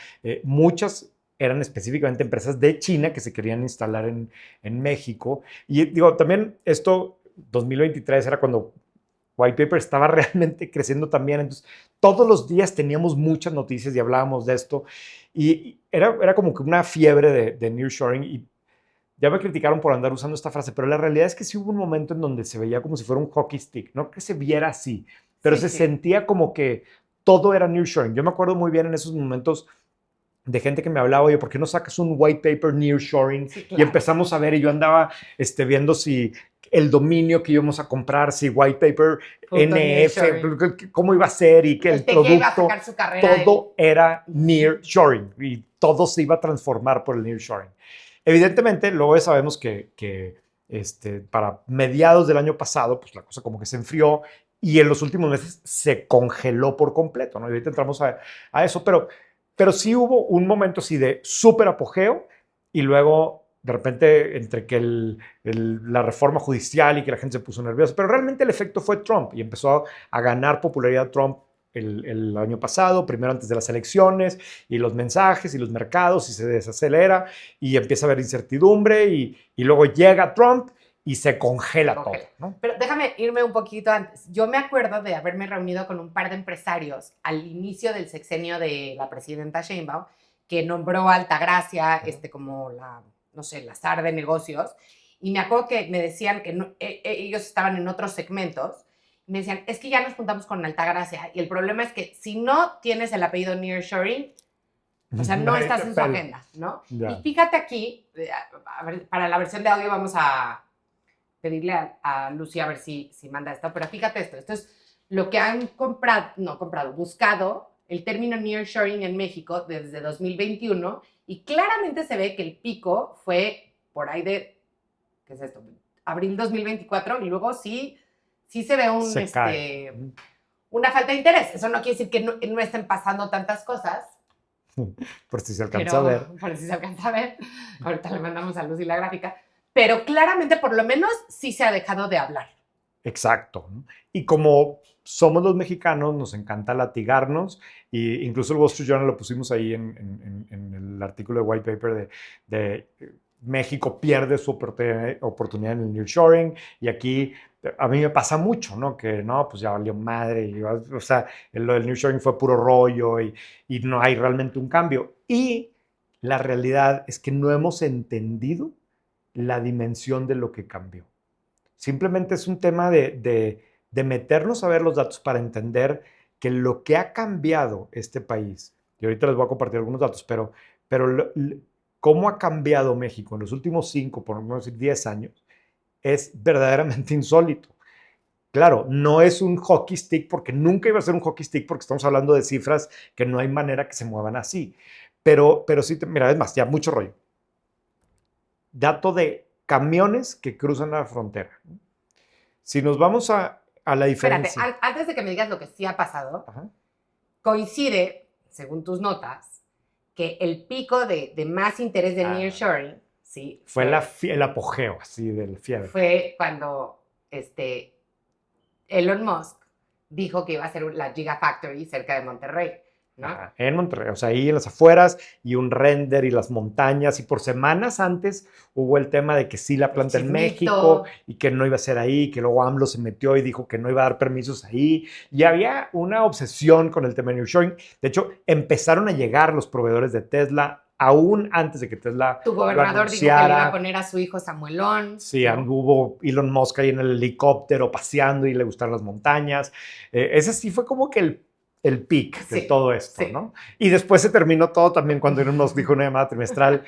Muchas eran específicamente empresas de China que se querían instalar en México. Y digo, también esto, 2023 era cuando White Paper estaba realmente creciendo también. Entonces, todos los días teníamos muchas noticias y hablábamos de esto. Y era como que una fiebre de nearshoring. Y ya me criticaron por andar usando esta frase, pero la realidad es que sí hubo un momento en donde se veía como si fuera un hockey stick. No que se viera así, pero se sentía como que todo era nearshoring. Yo me acuerdo muy bien en esos momentos de gente que me hablaba, oye, ¿por qué no sacas un white paper nearshoring? Sí, claro. Y empezamos a ver, y yo andaba viendo si el dominio que íbamos a comprar, si white paper, NF, cómo iba a ser y que el producto, iba a sacar su carrera todo era nearshoring y todo se iba a transformar por el nearshoring. Evidentemente, luego sabemos que para mediados del año pasado, pues la cosa como que se enfrió y en los últimos meses se congeló por completo, ¿no? Y ahorita entramos a eso, pero sí hubo un momento así de súper apogeo y luego de repente entre que la reforma judicial y que la gente se puso nerviosa, pero realmente el efecto fue Trump y empezó a ganar popularidad Trump el año pasado, primero antes de las elecciones y los mensajes y los mercados y se desacelera y empieza a haber incertidumbre y luego llega Trump y se congela todo, ¿no? Pero déjame irme un poquito antes. Yo me acuerdo de haberme reunido con un par de empresarios al inicio del sexenio de la presidenta Sheinbaum, que nombró a Altagracia como la, no sé, la zar de negocios, Y me acuerdo que me decían que ellos estaban en otros segmentos. Y me decían, es que ya nos juntamos con Altagracia. Y el problema es que si no tienes el apellido nearshoring, o sea, no Nadie estás te en su pela. agenda, ¿no? Ya. Y fíjate aquí, a ver, para la versión de audio vamos a pedirle a Lucy a ver si manda esto, pero fíjate esto. Esto es lo que han buscado el término nearshoring en México desde 2021 y claramente se ve que el pico fue por ahí de, ¿qué es esto? Abril 2024 y luego sí se ve Se cae. una falta de interés. Eso no quiere decir que no estén pasando tantas cosas. Por si se alcanza a ver. Por si se alcanza a ver. Ahorita le mandamos a Lucy la gráfica. Pero claramente, por lo menos, sí se ha dejado de hablar. Exacto, ¿no? Y como somos los mexicanos, nos encanta latigarnos, e incluso el Wall Street Journal lo pusimos ahí en el artículo de White Paper de México pierde su oportunidad en el nearshoring, y aquí a mí me pasa mucho, ¿no? Que no, pues ya valió madre, y, o sea, lo del nearshoring fue puro rollo y no hay realmente un cambio. Y la realidad es que no hemos entendido la dimensión de lo que cambió. Simplemente es un tema de meternos a ver los datos para entender que lo que ha cambiado este país, y ahorita les voy a compartir algunos datos, pero cómo ha cambiado México en los últimos 5, por no decir 10 años, es verdaderamente insólito. Claro, no es un hockey stick, porque nunca iba a ser un hockey stick, porque estamos hablando de cifras que no hay manera que se muevan así. Pero sí, mira, es más, ya mucho rollo. Dato de camiones que cruzan la frontera. Si nos vamos a la diferencia. Espérate, antes de que me digas lo que sí ha pasado, Ajá. coincide, según tus notas, que el pico de más interés de nearshoring, sí, fue el apogeo así del fiebre. Fue cuando Elon Musk dijo que iba a hacer la Gigafactory cerca de Monterrey, ¿no? Ajá, en Monterrey, o sea, ahí en las afueras, y un render y las montañas, y por semanas antes hubo el tema de que sí la planta en México y que no iba a ser ahí, que luego AMLO se metió y dijo que no iba a dar permisos ahí, y había una obsesión con el tema de nearshoring. De hecho, empezaron a llegar los proveedores de Tesla aún antes de que Tesla Tu gobernador dijo que le iba a poner a su hijo Samuelón. Sí, ¿no? Hubo Elon Musk ahí en el helicóptero paseando y le gustaron las montañas. Ese sí fue como que el peak de todo esto, sí, ¿no? Y después se terminó todo también cuando Elon Musk dijo una llamada trimestral,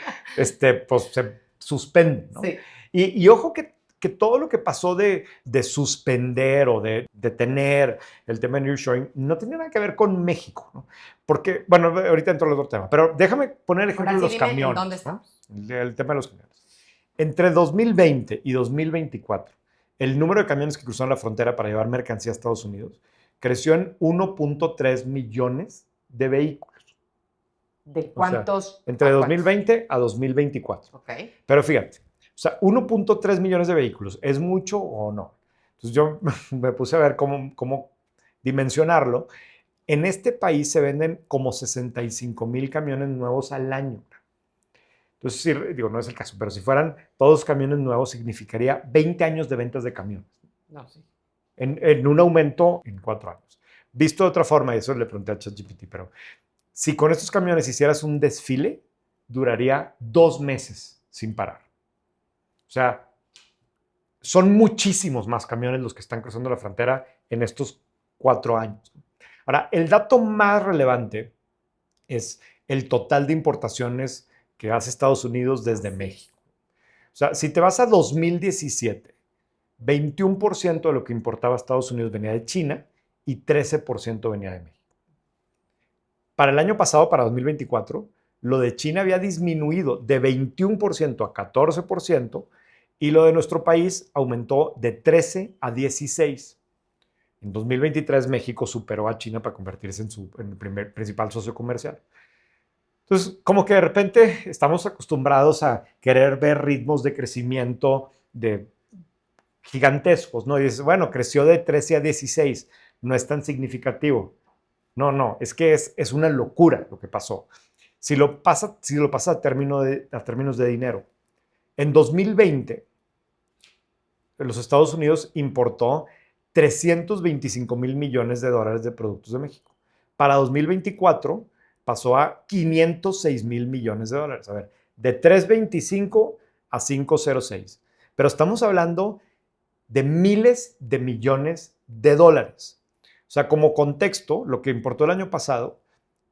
pues se suspende, ¿no? Sí. Y ojo que todo lo que pasó de suspender o de detener el tema de nearshoring no tiene nada que ver con México, ¿no? Porque, bueno, ahorita entro al otro tema, pero déjame poner el ejemplo de los camiones. ¿Dónde estamos? ¿No? El tema de los camiones. Entre 2020 y 2024, el número de camiones que cruzaron la frontera para llevar mercancía a Estados Unidos creció en 1.3 millones de vehículos. ¿De cuántos? O sea, entre 2020 a 2024. Okay. Pero fíjate, o sea, 1.3 millones de vehículos, ¿es mucho o no? Entonces yo me puse a ver cómo dimensionarlo. En este país se venden como 65,000 camiones nuevos al año. Entonces, sí, digo, no es el caso, pero si fueran todos camiones nuevos, significaría 20 años de ventas de camiones. No, sí. En un aumento en 4 años. Visto de otra forma, y eso le pregunté a ChatGPT, pero si con estos camiones hicieras un desfile, duraría 2 meses sin parar. O sea, son muchísimos más camiones los que están cruzando la frontera en estos 4 años. Ahora, el dato más relevante es el total de importaciones que hace Estados Unidos desde México. O sea, si te vas a 2017, 21% de lo que importaba Estados Unidos venía de China y 13% venía de México. Para el año pasado, para 2024, lo de China había disminuido de 21% a 14% y lo de nuestro país aumentó de 13 a 16%. En 2023, México superó a China para convertirse en el principal socio comercial. Entonces, como que de repente estamos acostumbrados a querer ver ritmos de crecimiento gigantescos, ¿no? Y dices, bueno, creció de 13 a 16, no es tan significativo. No, es que es una locura lo que pasó. Si lo pasa a términos de dinero, en 2020, los Estados Unidos importó 325,000 millones de dólares de productos de México. Para 2024 pasó a 506,000 millones de dólares. A ver, de 325 a 506. pero estamos hablando de miles de millones de dólares. O sea, como contexto, lo que importó el año pasado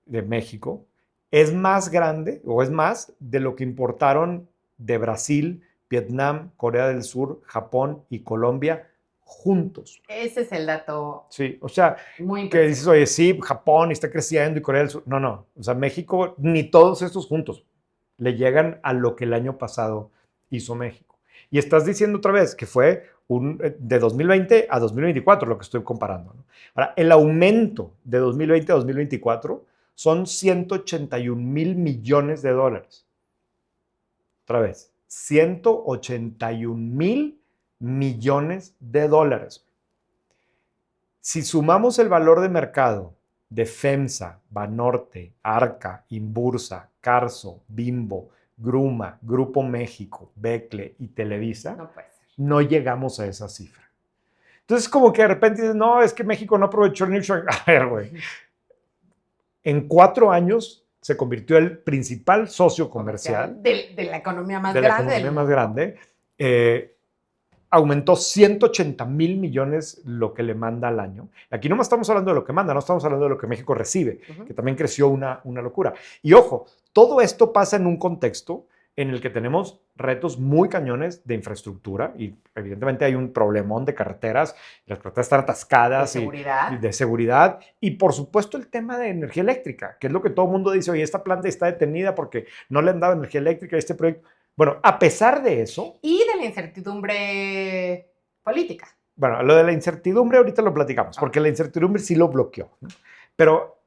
de México es más grande o es más de lo que importaron de Brasil, Vietnam, Corea del Sur, Japón y Colombia juntos. Ese es el dato. Sí, o sea, muy que dices, oye, sí, Japón está creciendo y Corea del Sur. No, o sea, México, ni todos estos juntos le llegan a lo que el año pasado hizo México. Y estás diciendo otra vez que fue de 2020 a 2024 lo que estoy comparando, ¿no? Ahora, el aumento de 2020 a 2024 son 181,000 millones de dólares. Otra vez, 181,000 millones de dólares. Si sumamos el valor de mercado de FEMSA, Banorte, Arca, Inbursa, Carso, Bimbo, Gruma, Grupo México, Becle y Televisa, no llegamos a esa cifra. Entonces, como que de repente dices, no, es que México no aprovechó el nearshoring. A ver, güey. En 4 años se convirtió el principal socio comercial de la economía más de grande. La economía más grande. Aumentó 180,000 millones lo que le manda al año. Aquí no estamos hablando de lo que manda, no estamos hablando de lo que México recibe, que también creció una locura. Y ojo, todo esto pasa en un contexto en el que tenemos retos muy cañones de infraestructura y evidentemente hay un problemón de carreteras, las carreteras están atascadas de seguridad y por supuesto el tema de energía eléctrica, que es lo que todo el mundo dice, oye, esta planta está detenida porque no le han dado energía eléctrica a este proyecto. Bueno, a pesar de eso... Y de la incertidumbre política. Bueno, lo de la incertidumbre ahorita lo platicamos, porque la incertidumbre sí lo bloqueó, ¿no? Pero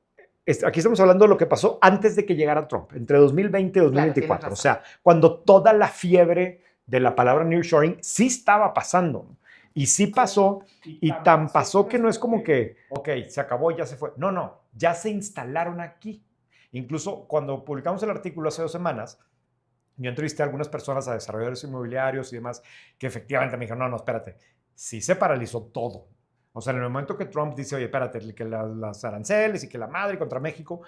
aquí estamos hablando de lo que pasó antes de que llegara Trump, entre 2020 y 2024. Claro, o sea, cuando toda la fiebre de la palabra nearshoring sí estaba pasando. Y sí pasó, y tan pasó que no es como que, ok, se acabó, ya se fue. No, ya se instalaron aquí. Incluso cuando publicamos el artículo hace 2 semanas, yo entrevisté a algunas personas, a desarrolladores inmobiliarios y demás, que efectivamente me dijeron, no, espérate, sí se paralizó todo. O sea, en el momento que Trump dice, oye, espérate, que las aranceles y que la madre contra México,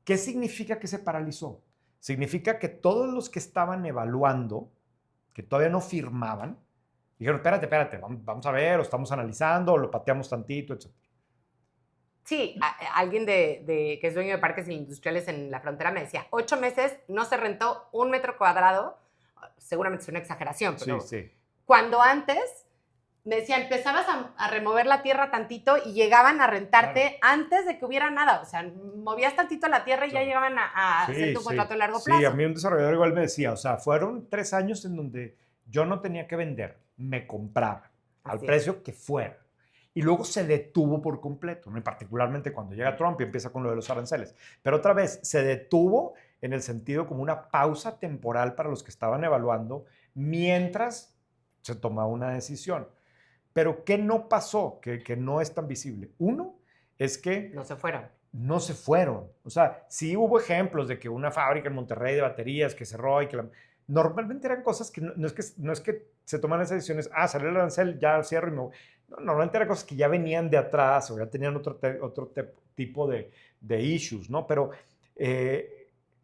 ¿qué significa que se paralizó? Significa que todos los que estaban evaluando, que todavía no firmaban, dijeron, espérate, vamos a ver, o estamos analizando, o lo pateamos tantito, etc. Sí, alguien que es dueño de parques industriales en la frontera me decía, 8 meses no se rentó 1 metro cuadrado, seguramente es una exageración, pero sí. Cuando antes, me decía, empezabas a remover la tierra tantito y llegaban a rentarte antes de que hubiera nada, o sea, movías tantito la tierra y ya llegaban a hacer tu contrato a largo plazo. Sí, a mí un desarrollador igual me decía, o sea, fueron 3 años en donde yo no tenía que vender, me compraba al precio que fuera. Y luego se detuvo por completo, ¿no? Y particularmente cuando llega Trump y empieza con lo de los aranceles. Pero otra vez, se detuvo en el sentido como una pausa temporal para los que estaban evaluando mientras se tomaba una decisión. Pero ¿qué no pasó? Que no es tan visible. Uno es que... No se fueron. No se fueron. O sea, sí hubo ejemplos de que una fábrica en Monterrey de baterías que cerró y que normalmente eran cosas que no es que se toman esas decisiones, salió el arancel, ya cierro y me voy. No, normalmente eran cosas que ya venían de atrás o ya tenían otro tipo de issues, ¿no? Pero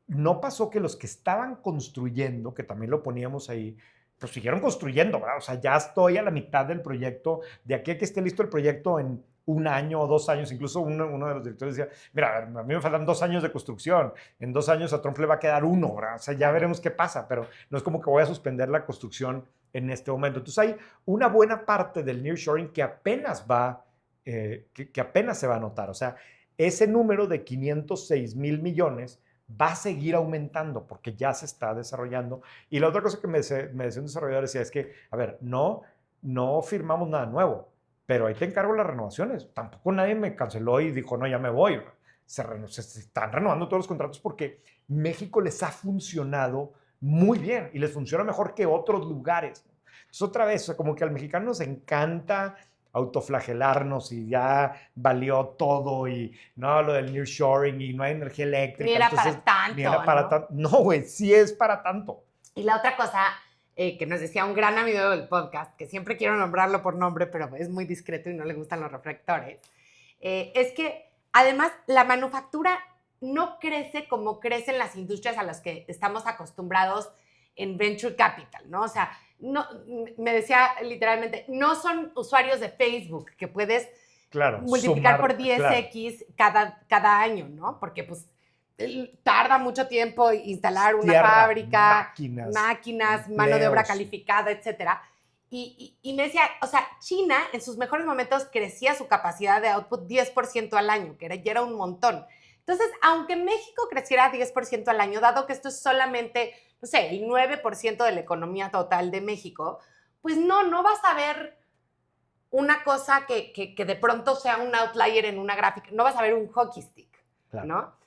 no pasó que los que estaban construyendo, que también lo poníamos ahí, pues siguieron construyendo, ¿verdad? O sea, ya estoy a la mitad del proyecto, de aquí a que esté listo el proyecto en 1 año o 2 años, incluso uno de los directores decía, mira, a mí me faltan 2 años de construcción, en 2 años a Trump le va a quedar 1, ¿verdad? O sea, ya veremos qué pasa, pero no es como que voy a suspender la construcción en este momento. Entonces hay una buena parte del nearshoring que apenas que apenas se va a notar. O sea, ese número de 506,000 millones va a seguir aumentando porque ya se está desarrollando. Y la otra cosa que me decía un desarrollador decía es que, a ver, no firmamos nada nuevo, pero ahí te encargo las renovaciones. Tampoco nadie me canceló y dijo, no, ya me voy. Se están renovando todos los contratos porque México les ha funcionado muy bien y les funciona mejor que otros lugares. Entonces, otra vez, o sea, como que al mexicano nos encanta autoflagelarnos y ya valió todo y no, lo del nearshoring y no hay energía eléctrica. Ni era para tanto. Ni era para tanto. No, güey, sí es para tanto. Y la otra cosa que nos decía un gran amigo del podcast, que siempre quiero nombrarlo por nombre, pero es muy discreto y no le gustan los reflectores, es que además la manufactura no crece como crecen las industrias a las que estamos acostumbrados en venture capital, ¿no? O sea, no, me decía literalmente, no son usuarios de Facebook que puedes multiplicar por 10x cada año, ¿no? Porque pues tarda mucho tiempo instalar una fábrica, máquinas, mano de obra calificada, etcétera. Y me decía, o sea, China en sus mejores momentos crecía su capacidad de output 10% al año, que ya era un montón. Entonces, aunque México creciera 10% al año, dado que esto es solamente, no sé, el 9% de la economía total de México, pues no vas a ver una cosa que de pronto sea un outlier en una gráfica, no vas a ver un hockey stick, claro, ¿no?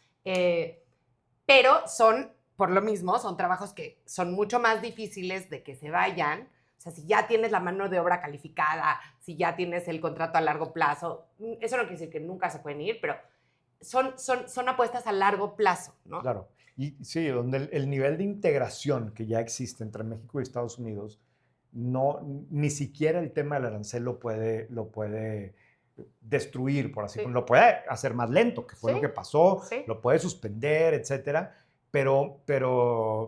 Pero son, por lo mismo, son trabajos que son mucho más difíciles de que se vayan. O sea, si ya tienes la mano de obra calificada, si ya tienes el contrato a largo plazo, eso no quiere decir que nunca se pueden ir, pero son apuestas a largo plazo, ¿no? Claro. Y sí, donde el nivel de integración que ya existe entre México y Estados Unidos, ni siquiera el tema del arancel lo puede destruir, por así decirlo. Lo puede hacer más lento, que fue lo que pasó, lo puede suspender, etcétera. Pero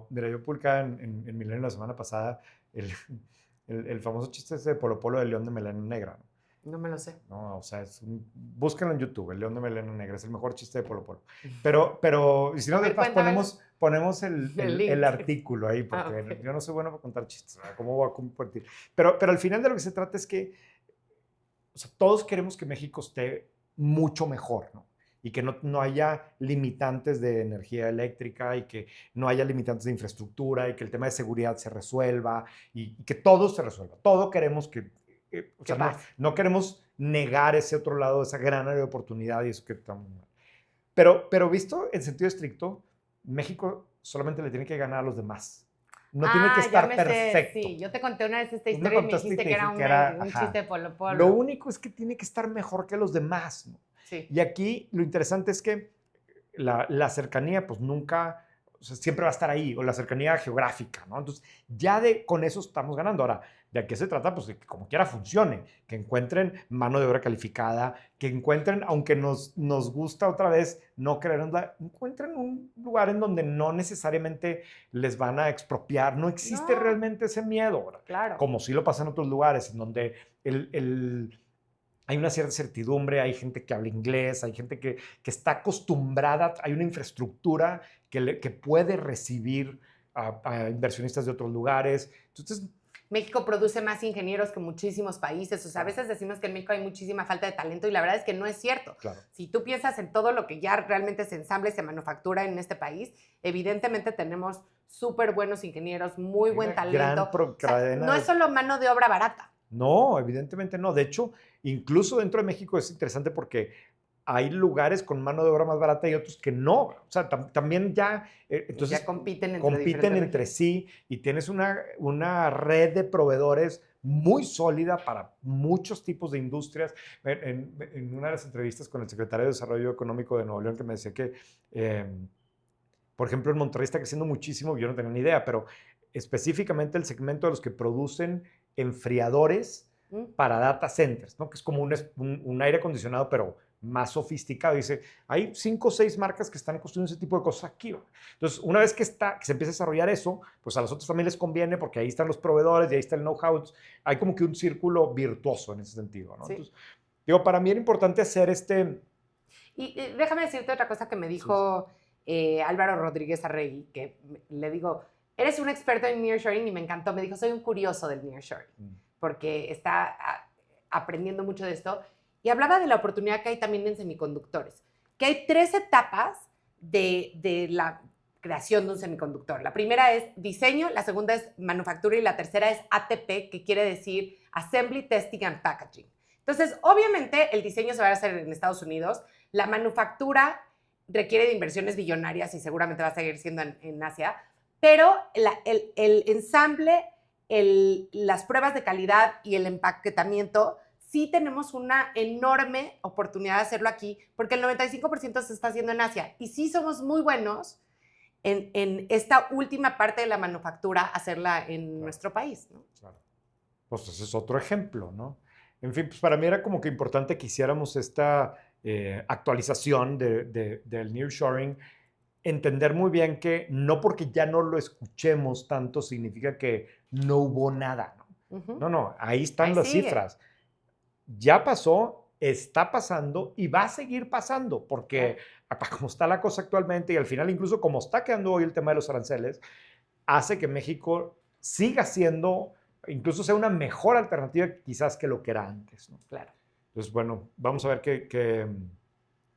mira, yo publicaba en Milenio la semana pasada el famoso chiste ese de Polo Polo del león de melena negra, ¿no? No me lo sé. No, o sea, búsquenlo en YouTube, el león de melena negra, es el mejor chiste de Polo Polo. Pero y si no, después ponemos el artículo ahí, porque yo no soy bueno para contar chistes, ¿verdad? ¿Cómo voy a compartir? Pero al final de lo que se trata es que, o sea, todos queremos que México esté mucho mejor, ¿no? Y que no haya limitantes de energía eléctrica y que no haya limitantes de infraestructura y que el tema de seguridad se resuelva y que todo se resuelva. Todo queremos que... o sea, no queremos negar ese otro lado, esa gran área de oportunidad y eso que estamos mal. Pero visto en sentido estricto, México solamente le tiene que ganar a los demás. No tiene que estar perfecto. Sí, yo te conté una vez esta historia y me dijiste que era un chiste de Polo Polo. Lo único es que tiene que estar mejor que los demás, ¿no? Sí. Y aquí lo interesante es que la cercanía, pues nunca, o sea, siempre va a estar ahí, o la cercanía geográfica, ¿no? Entonces, ya con eso estamos ganando. Ahora, ¿de qué se trata? Pues de que como quiera funcione, que encuentren mano de obra calificada, que encuentren, aunque nos gusta otra vez no creernosla, encuentren un lugar en donde no necesariamente les van a expropiar, no existe realmente ese miedo, ¿verdad? Claro. Como sí lo pasa en otros lugares, en donde hay una cierta certidumbre, hay gente que habla inglés, hay gente que está acostumbrada, hay una infraestructura que puede recibir a inversionistas de otros lugares. Entonces, México produce más ingenieros que muchísimos países. O sea, a veces decimos que en México hay muchísima falta de talento y la verdad es que no es cierto. Claro. Si tú piensas en todo lo que ya realmente se ensambla y se manufactura en este país, evidentemente tenemos súper buenos ingenieros, muy buen talento. O sea, no es solo mano de obra barata. No, evidentemente no. De hecho, incluso dentro de México es interesante porque hay lugares con mano de obra más barata y otros que no. O sea, también ya... entonces ya compiten entre sí y tienes una red de proveedores muy sólida para muchos tipos de industrias. En una de las entrevistas con el secretario de Desarrollo Económico de Nuevo León que me decía que, por ejemplo, en Monterrey está creciendo muchísimo, yo no tenía ni idea, pero específicamente el segmento de los que producen enfriadores para data centers, ¿no? Que es como un aire acondicionado, pero más sofisticado. Dice, hay 5 o 6 marcas que están construyendo ese tipo de cosas aquí. Entonces, una vez que se empieza a desarrollar eso, pues a los otros también les conviene porque ahí están los proveedores y ahí está el know-how. Hay como que un círculo virtuoso en ese sentido, ¿no? Sí. Entonces, digo, para mí era importante hacer Y déjame decirte otra cosa que me dijo Álvaro Rodríguez Arregui, que le digo, eres un experto en nearshoring y me encantó. Me dijo, soy un curioso del nearshoring, porque está aprendiendo mucho de esto. Y hablaba de la oportunidad que hay también en semiconductores, que hay 3 etapas de la creación de un semiconductor. La primera es diseño, la segunda es manufactura y la tercera es ATP, que quiere decir Assembly, Testing and Packaging. Entonces, obviamente, el diseño se va a hacer en Estados Unidos, la manufactura requiere de inversiones billonarias y seguramente va a seguir siendo en Asia, pero el ensamble, las pruebas de calidad y el empaquetamiento, sí tenemos una enorme oportunidad de hacerlo aquí, porque el 95% se está haciendo en Asia. Y sí somos muy buenos en esta última parte de la manufactura, hacerla en nuestro país, ¿no? Claro. Pues ese es otro ejemplo, ¿no? En fin, pues para mí era como que importante que hiciéramos esta actualización del nearshoring, entender muy bien que no porque ya no lo escuchemos tanto significa que no hubo nada, ¿no? Ujú. No, ahí están Ahí las sigue. cifras. Ya pasó, está pasando y va a seguir pasando, porque como está la cosa actualmente y al final incluso como está quedando hoy el tema de los aranceles, hace que México siga siendo, incluso sea una mejor alternativa quizás que lo que era antes, ¿no? Claro. Entonces, bueno, vamos a ver qué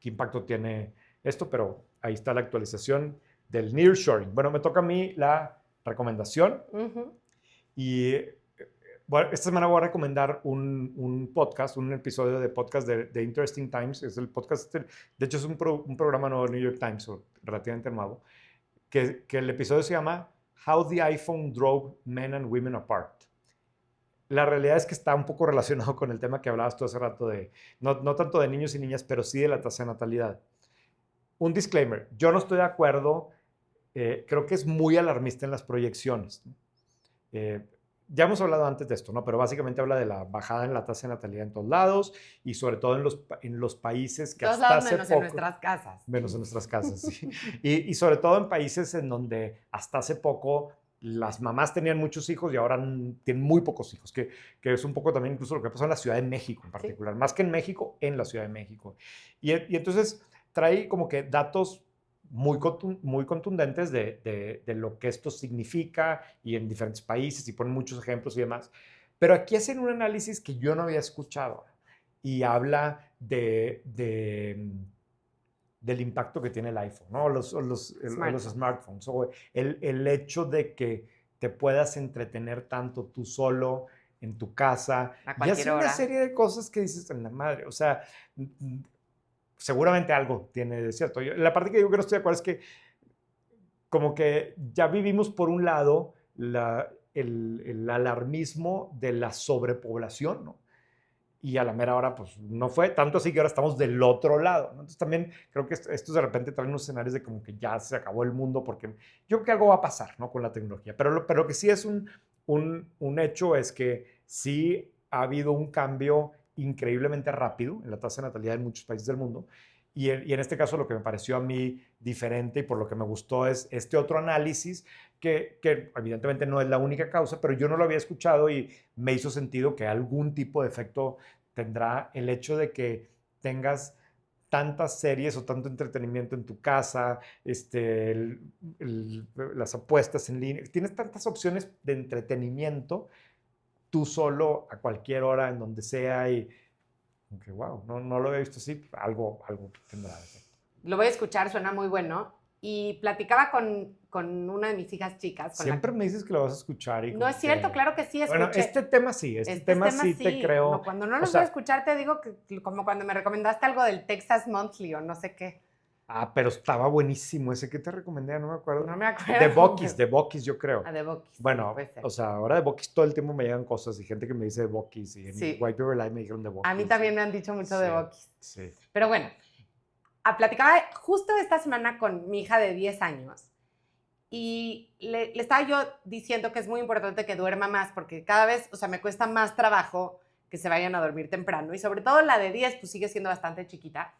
impacto tiene esto, pero ahí está la actualización del nearshoring. Bueno, me toca a mí la recomendación Ujú. y bueno, esta semana voy a recomendar un podcast, un episodio de podcast de Interesting Times. Es el podcast, de hecho es un programa nuevo de New York Times, relativamente nuevo, que el episodio se llama How the iPhone Drove Men and Women Apart. La realidad es que está un poco relacionado con el tema que hablabas tú hace rato de, no tanto de niños y niñas, pero sí de la tasa de natalidad. Un disclaimer, yo no estoy de acuerdo, creo que es muy alarmista en las proyecciones, ¿no? Ya hemos hablado antes de esto, ¿no? Pero básicamente habla de la bajada en la tasa de natalidad en todos lados y sobre todo en los países que Todos hasta lados hace menos en poco... nuestras casas. Menos en nuestras casas, sí. Y sobre todo en países en donde hasta hace poco las mamás tenían muchos hijos y ahora tienen muy pocos hijos, que es un poco también incluso lo que pasó en la Ciudad de México en particular, más que en México, en la Ciudad de México. Y entonces trae como que datos muy contundentes de lo que esto significa y en diferentes países y ponen muchos ejemplos y demás. Pero aquí hacen un análisis que yo no había escuchado y habla del impacto que tiene el iPhone, ¿no? Los smartphones, o el hecho de que te puedas entretener tanto tú solo en tu casa A y cualquier hacer una hora. serie de cosas que dices en la madre, o sea, seguramente algo tiene de cierto. La parte que digo que no estoy de acuerdo es que como que ya vivimos por un lado el alarmismo de la sobrepoblación, ¿no? Y a la mera hora, pues no fue tanto así que ahora estamos del otro lado, ¿no? Entonces también creo que esto de repente trae unos escenarios de como que ya se acabó el mundo, porque yo creo que algo va a pasar, ¿no? Con la tecnología. Pero lo que sí es un hecho es que sí ha habido un cambio increíblemente rápido en la tasa de natalidad en muchos países del mundo. Y en este caso lo que me pareció a mí diferente y por lo que me gustó es este otro análisis que evidentemente no es la única causa, pero yo no lo había escuchado y me hizo sentido que algún tipo de efecto tendrá el hecho de que tengas tantas series o tanto entretenimiento en tu casa, las apuestas en línea, tienes tantas opciones de entretenimiento tú solo a cualquier hora, en donde sea, y que wow, no lo había visto así, algo tendrá de efecto. Lo voy a escuchar, suena muy bueno. Y platicaba con una de mis hijas chicas. Siempre me dices que lo vas a escuchar y No es cierto, que... claro que sí, escuché. Bueno, este tema sí, este tema sí te creo. No, cuando no o los sea, voy a escuchar te digo que como cuando me recomendaste algo del Texas Monthly o no sé qué. pero estaba buenísimo ese que te recomendé, no me acuerdo. No me acuerdo. De Buc-ee's, yo creo. Ah, de Buc-ee's. Bueno, Puede ser. o sea, ahora de Buc-ee's todo el tiempo me llegan cosas y gente que me dice de Buc-ee's y en Sí. White Paper Live me dijeron de Buc-ee's. A mí también me han dicho mucho de Buc-ee's. Sí. Pero bueno, platicaba justo esta semana con mi hija de 10 años y le estaba yo diciendo que es muy importante que duerma más porque cada vez, o sea, me cuesta más trabajo que se vayan a dormir temprano y sobre todo la de 10 pues sigue siendo bastante chiquita.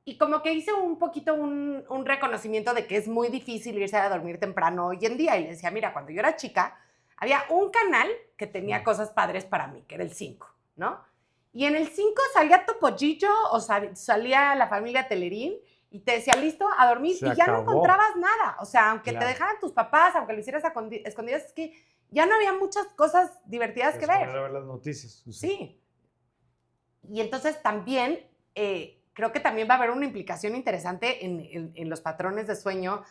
Y como que hice un poquito un reconocimiento de que es muy difícil irse a dormir temprano hoy en día y le decía, mira, cuando yo era chica había un canal que tenía cosas padres para mí, que era el 5, ¿no? Y en el 5 salía Topollillo o salía la familia Telerín y te decía, listo, a dormir. Se y ya acabó. no encontrabas nada. O sea, aunque Claro. te dejaran tus papás, aunque lo hicieras a escondidas, es que ya no había muchas cosas divertidas que ver. A ver las noticias. Sí. Y entonces también, creo que también va a haber una implicación interesante en los patrones de sueño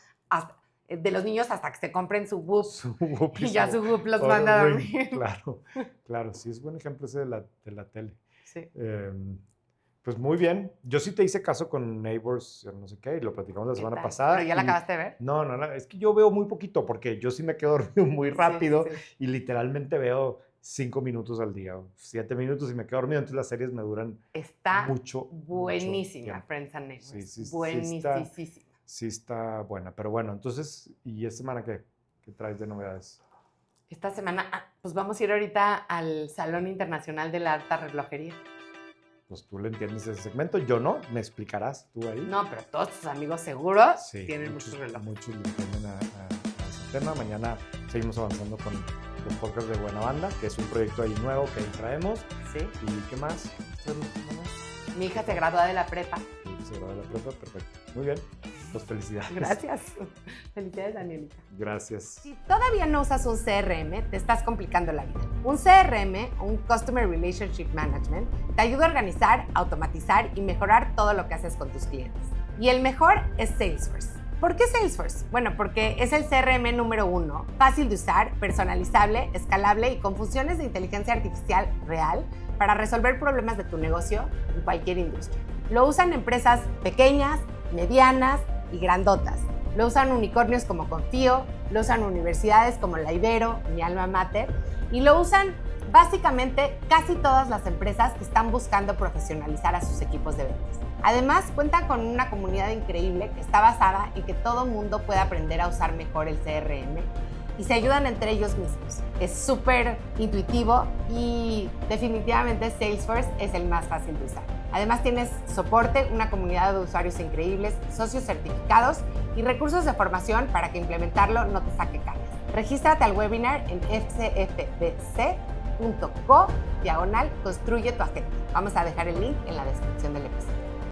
de los niños hasta que se compren su Whoop. Y ya su Whoop los manda a dormir. Claro, sí es buen ejemplo ese de la tele. Sí. Pues muy bien. Yo sí te hice caso con Neighbors, no sé qué, y lo platicamos la semana pasada. ¿Pero ya la acabaste de ver? No, es que yo veo muy poquito, porque yo sí me quedo dormido muy rápido Sí. y literalmente veo 5 minutos al día, 7 minutos y me quedo dormido, entonces las series me duran mucho. Buenísima, mucho Friends and Neighbors. Sí, buenísima. Sí está buena, pero bueno, entonces, ¿y esta semana qué traes de novedades? Esta semana, pues vamos a ir ahorita al Salón Internacional de la Alta Relojería. pues tú le entiendes ese segmento, yo no, me explicarás tú ahí. No, pero todos tus amigos seguros Sí, tienen muchos relojes. Muchos le entienden a ese tema. Mañana seguimos avanzando con los podcasts de Buena Banda, que es un proyecto ahí nuevo que ahí traemos. Sí. ¿Y qué más? Mi hija se gradúa de la prepa. Se grabó la prueba, perfecto. Muy bien, pues felicidades. Gracias. Felicidades, Danielita. Gracias. Si todavía no usas un CRM, te estás complicando la vida. Un CRM, un Customer Relationship Management, te ayuda a organizar, automatizar y mejorar todo lo que haces con tus clientes. Y el mejor es Salesforce. ¿Por qué Salesforce? Bueno, porque es el CRM número 1, fácil de usar, personalizable, escalable y con funciones de inteligencia artificial real para resolver problemas de tu negocio en cualquier industria. Lo usan empresas pequeñas, medianas y grandotas. Lo usan unicornios como Confío, lo usan universidades como la Ibero, mi alma mater, y lo usan básicamente casi todas las empresas que están buscando profesionalizar a sus equipos de ventas. Además, cuentan con una comunidad increíble que está basada en que todo mundo puede aprender a usar mejor el CRM y se ayudan entre ellos mismos. Es súper intuitivo y definitivamente Salesforce es el más fácil de usar. Además tienes soporte, una comunidad de usuarios increíbles, socios certificados y recursos de formación para que implementarlo no te saque canas. Regístrate al webinar en fcfbc.co/construye tu agenda. Vamos a dejar el link en la descripción del episodio.